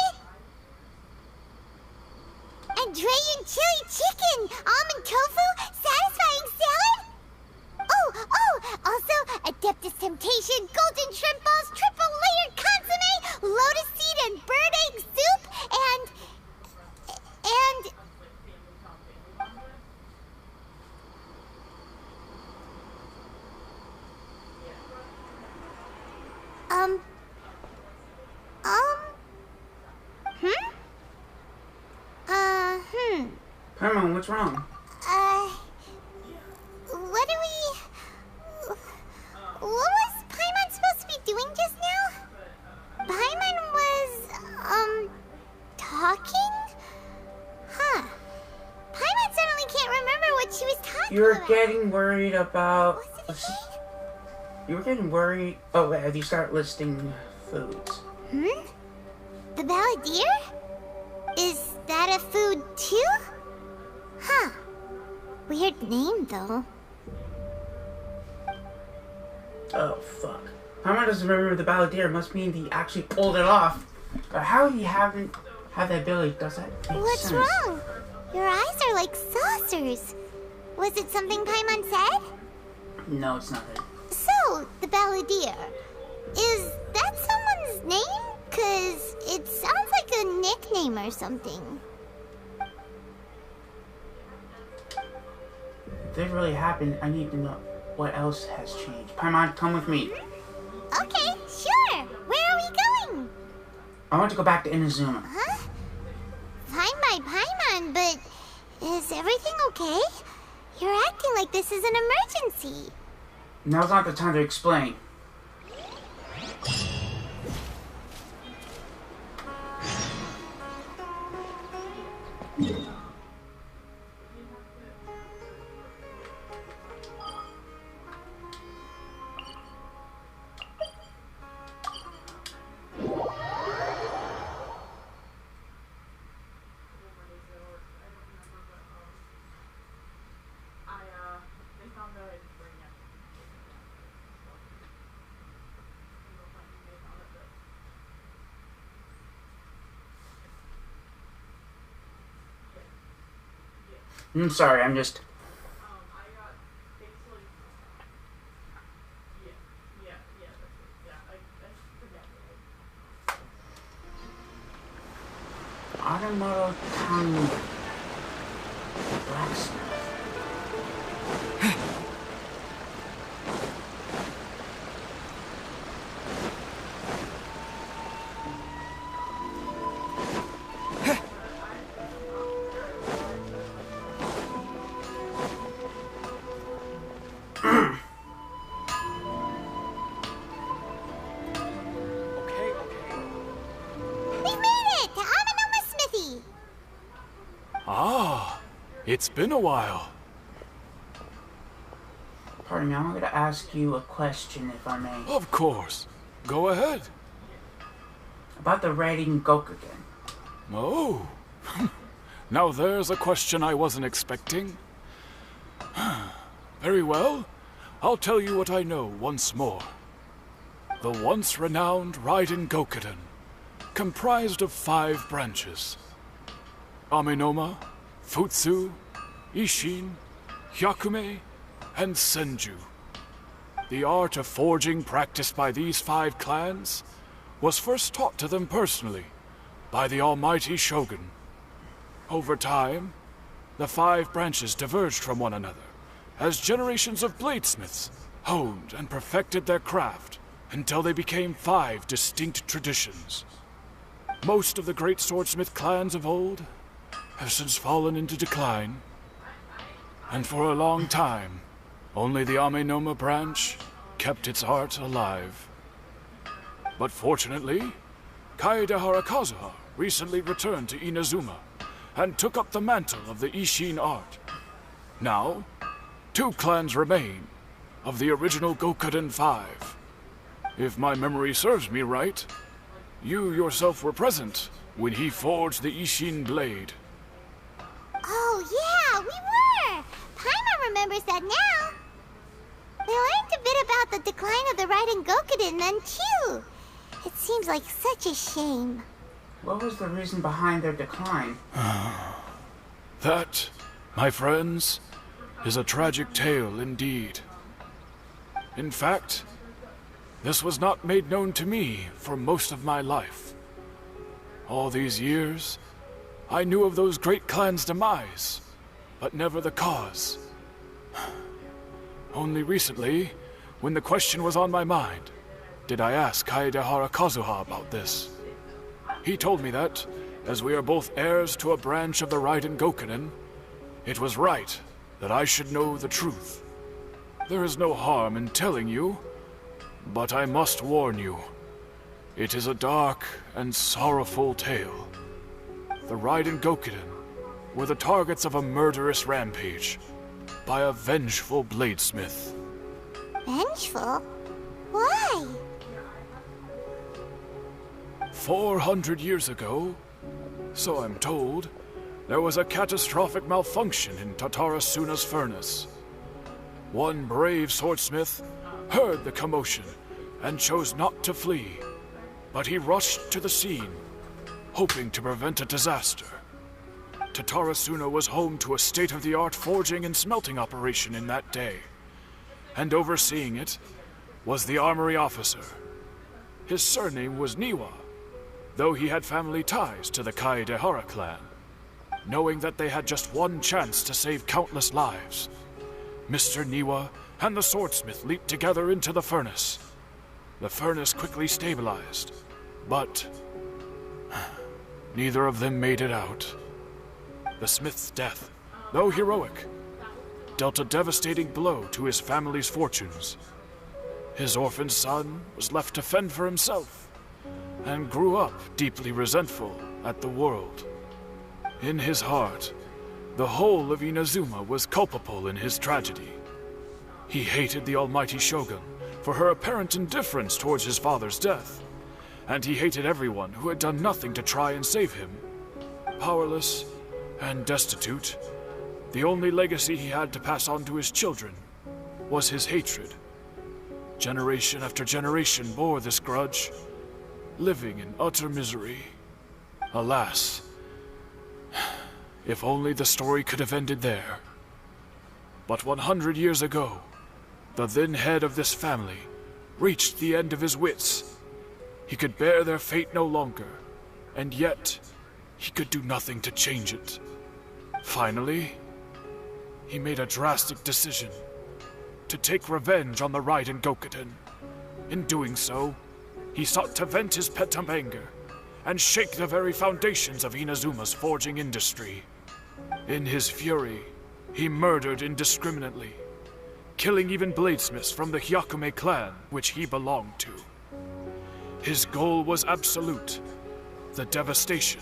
And Dragon chili chicken. Almond tofu. Satisfying salad. Oh, also Adeptus Temptation. Golden shrimp balls. Triple layered consomme. Lotus seed and bird egg soup. And... Paimon, what's wrong? What was Paimon supposed to be doing just now? Paimon was, talking? Huh. Paimon suddenly can't remember what she was talking You were about. getting worried about... What's it again? You were getting worried... Oh, wait, have you started listing foods? The balladeer? Is that a food too? Huh. Weird name though. Oh, fuck. Paimon doesn't remember the balladeer. Must mean he actually pulled it off. But how he haven't have that ability, does that make What's sense? wrong? Your eyes are like saucers. Was it something Paimon said? No, it's nothing. So, the balladeer. Is that someone's name? 'Cause it sounds like a nickname or something. If it really happened, I need to know what else has changed. Paimon, come with me. Okay, sure. Where are we going? I want to go back to Inazuma. Huh? Fine by Paimon, but is everything okay? You're acting like this is an emergency. Now's not the time to explain. I'm sorry, I'm just... Automoto Town Blacksmith. It's been a while. Pardon me, I'm going to ask you a question, if I may. Of course. Go ahead. About the Raiden Gokugen. Oh. Now there's a question I wasn't expecting. Very well. I'll tell you what I know once more. The once renowned Raiden Gokugen, comprised of 5 branches. Amenoma, Futsu, Ishin, Hyakume, and Senju. The art of forging practiced by these 5 clans was first taught to them personally by the almighty Shogun. Over time, the 5 branches diverged from one another as generations of bladesmiths honed and perfected their craft until they became 5 distinct traditions. Most of the great swordsmith clans of old have since fallen into decline, and for a long time, only the Amenoma branch kept its art alive. But fortunately, Kaedehara Kazuha recently returned to Inazuma and took up the mantle of the Ishin art. Now, 2 clans remain of the original Gokuden 5. If my memory serves me right, you yourself were present when he forged the Ishin blade. Oh, yeah, we were! Paimon remembers that now. We learned a bit about the decline of the Raiden Gokuden then, too. It seems like such a shame. What was the reason behind their decline? That, my friends, is a tragic tale indeed. In fact, this was not made known to me for most of my life. All these years, I knew of those great clans' demise, but never the cause. Only recently, when the question was on my mind, did I ask Kaedehara Kazuha about this. He told me that, as we are both heirs to a branch of the Raiden Gokunen, It was right that I should know the truth. There is no harm in telling you, but I must warn you. It is a dark and sorrowful tale. The Raiden Gokuden were the targets of a murderous rampage by a vengeful bladesmith. Vengeful? Why? 400 years ago, so I'm told, there was a catastrophic malfunction in Tatarasuna's furnace. One brave swordsmith heard the commotion and chose not to flee, but he rushed to the scene, hoping to prevent a disaster. Tatarasuna was home to a state-of-the-art forging and smelting operation in that day, and overseeing it was the armory officer. His surname was Niwa, though he had family ties to the Kaedehara clan. Knowing that they had just one chance to save countless lives, Mr. Niwa and the swordsmith leaped together into the furnace. The furnace quickly stabilized, but neither of them made it out. The smith's death, though heroic, dealt a devastating blow to his family's fortunes. His orphan son was left to fend for himself, and grew up deeply resentful at the world. In his heart, the whole of Inazuma was culpable in his tragedy. He hated the almighty Shogun for her apparent indifference towards his father's death, and he hated everyone who had done nothing to try and save him. Powerless and destitute, the only legacy he had to pass on to his children was his hatred. Generation after generation bore this grudge, living in utter misery. Alas, if only the story could have ended there. But 100 years ago, the then head of this family reached the end of his wits. He could bear their fate no longer, and yet he could do nothing to change it. Finally, he made a drastic decision to take revenge on the Raiden Gokuden. In doing so, he sought to vent his pent-up anger and shake the very foundations of Inazuma's forging industry. In his fury, he murdered indiscriminately, killing even bladesmiths from the Hyakume clan which he belonged to. His goal was absolute, the devastation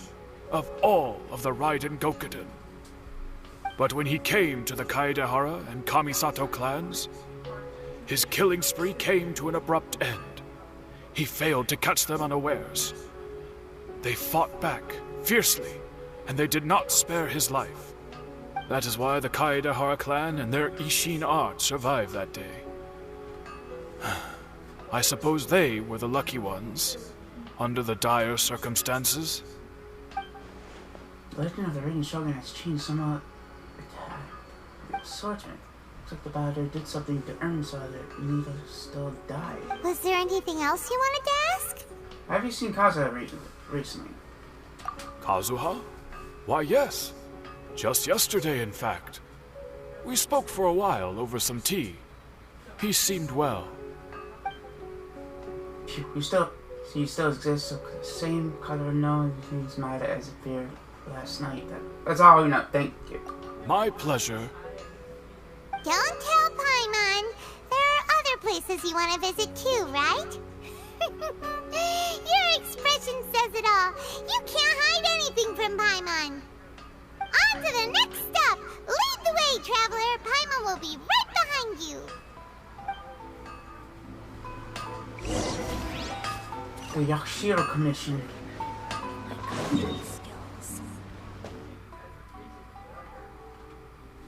of all of the Raiden Gokuden. But when he came to the Kaedehara and Kamisato clans, his killing spree came to an abrupt end. He failed to catch them unawares. They fought back fiercely, and they did not spare his life. That is why the Kaedehara clan and their Ishin art survived that day. I suppose they were the lucky ones, under the dire circumstances. The legend of the Raiden Shogun has changed somewhat. The swordsman. Looks like the battle did something to earn so that Nita still died. Was there anything else you wanted to ask? Have you seen Kazuha recently? Kazuha? Why, yes. Just yesterday, in fact. We spoke for a while over some tea. He seemed well. He still exists, so same color known he's mad as it appeared last night. That's all we know. Thank you. My pleasure. Don't tell Paimon. There are other places you want to visit too, right? Your expression says it all. You can't hide anything from Paimon. On to the next stop. Lead the way, traveler. Paimon will be right behind you. The Yashiro Commission.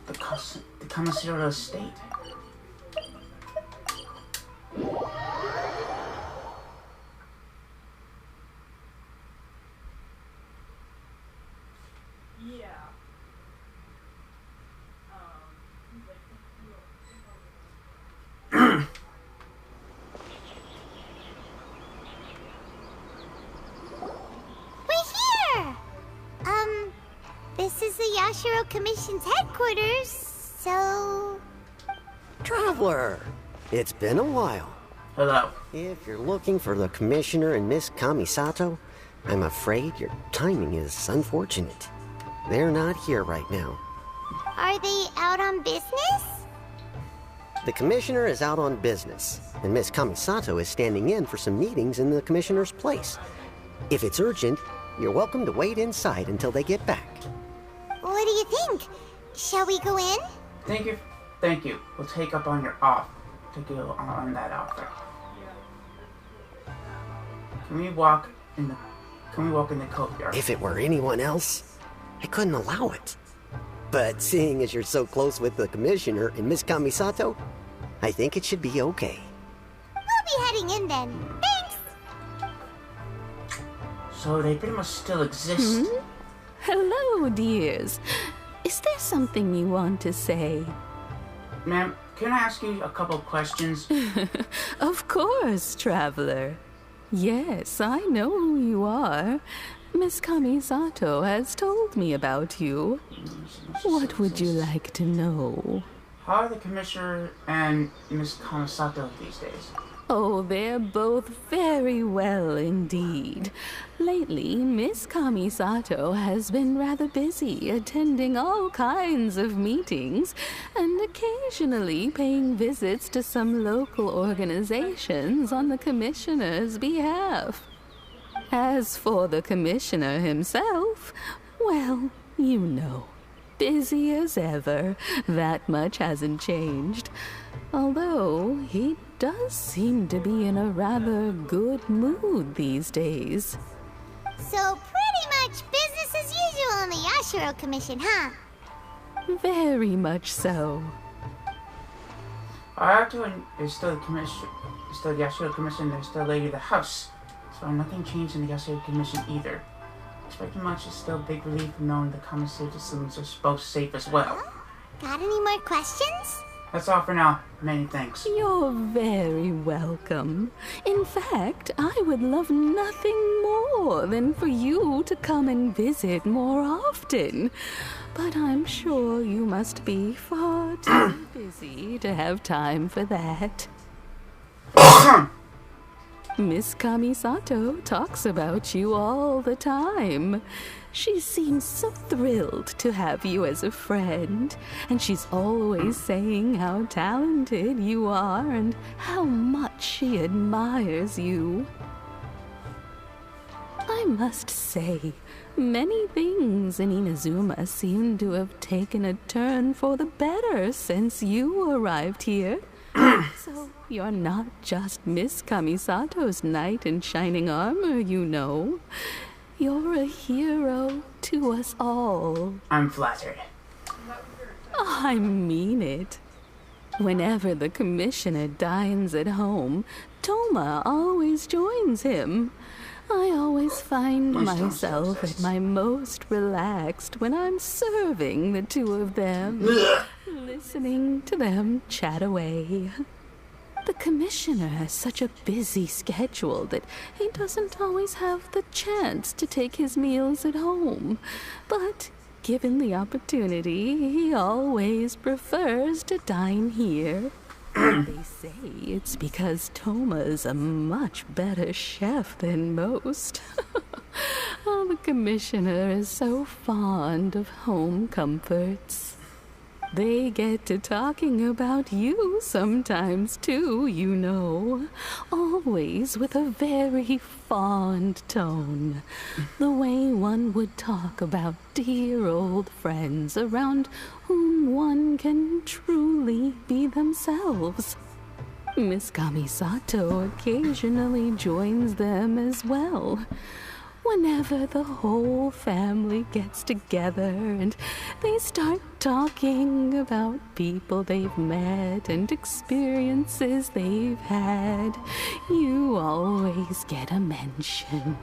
The Kamasura Estate. This is the Yashiro Commission's headquarters, so... Traveler, it's been a while. Hello. If you're looking for the Commissioner and Miss Kamisato, I'm afraid your timing is unfortunate. They're not here right now. Are they out on business? The commissioner is out on business, and Miss Kamisato is standing in for some meetings in the commissioner's place. If it's urgent, you're welcome to wait inside until they get back. What do you think? Shall we go in? Thank you. We'll take up on your off. To go on that outfit. Can we walk in the courtyard? If it were anyone else, I couldn't allow it. But seeing as you're so close with the commissioner and Miss Kamisato, I think it should be okay. We'll be heading in then. Thanks! So they pretty much still exist. Hello, dears. Is there something you want to say? Ma'am, can I ask you a couple of questions? Of course, traveler. Yes, I know who you are. Miss Kamisato has told me about you. What would you like to know? How are the commissioner and Miss Kamisato these days? Oh, they're both very well indeed. Lately, Miss Kamisato has been rather busy attending all kinds of meetings and occasionally paying visits to some local organizations on the commissioner's behalf. As for the commissioner himself, well, you know, busy as ever. That much hasn't changed. Although he does seem to be in a rather good mood these days. So pretty much business as usual in the Yashiro Commission, huh? Very much so. Ayato is still the commission. Still the Yashiro Commission. There's still Lady of the House. So nothing changed in the Yashiro Commission either. Pretty much it's still a big relief knowing the Kamisato systems are both safe as well. Got any more questions? That's all for now. Many thanks. You're very welcome. In fact, I would love nothing more than for you to come and visit more often. But I'm sure you must be far too busy to have time for that. Miss Kamisato talks about you all the time. She seems so thrilled to have you as a friend, and she's always saying how talented you are and how much she admires you. I must say, many things in Inazuma seem to have taken a turn for the better since you arrived here. So you're not just Miss Kamisato's knight in shining armor, you know. You're a hero to us all. I'm flattered. I mean it. Whenever the commissioner dines at home, Toma always joins him. I always find myself at my most relaxed when I'm serving the two of them, listening to them chat away. The commissioner has such a busy schedule that he doesn't always have the chance to take his meals at home. But given the opportunity, he always prefers to dine here. They say it's because Toma's a much better chef than most. Oh, the commissioner is so fond of home comforts. They get to talking about you sometimes too, you know. Always with a very fond tone. The way one would talk about dear old friends around whom one can truly be themselves. Miss Kamisato occasionally joins them as well. Whenever the whole family gets together and they start talking about people they've met and experiences they've had, you always get a mention.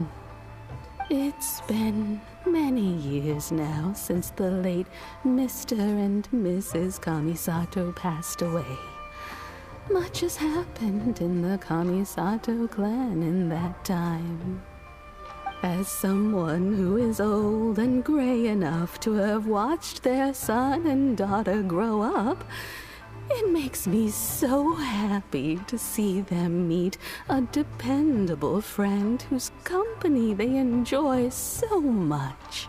It's been many years now since the late Mr. and Mrs. Kamisato passed away. Much has happened in the Kamisato clan in that time. As someone who is old and gray enough to have watched their son and daughter grow up, it makes me so happy to see them meet a dependable friend whose company they enjoy so much.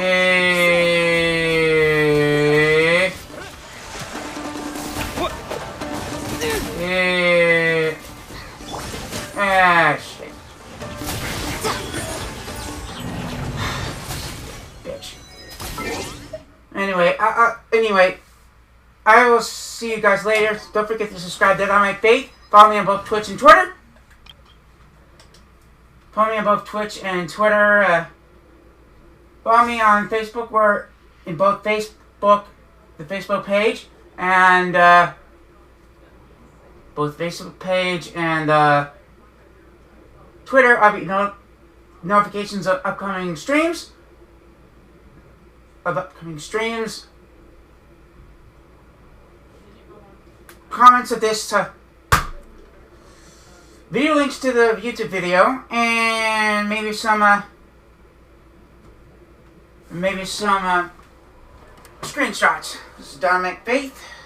Shit. Bitch. Anyway, I will see you guys later. Don't forget to subscribe to dinomecfaith. Follow me on both Twitch and Twitter. Follow me on both Twitch and Twitter. Follow me on Facebook. We're in both Facebook, the Facebook page, and both Facebook page and Twitter. I'll be notifications of upcoming streams. Comments of this video, links to the YouTube video, and maybe some screenshots. This is dinomecfaith.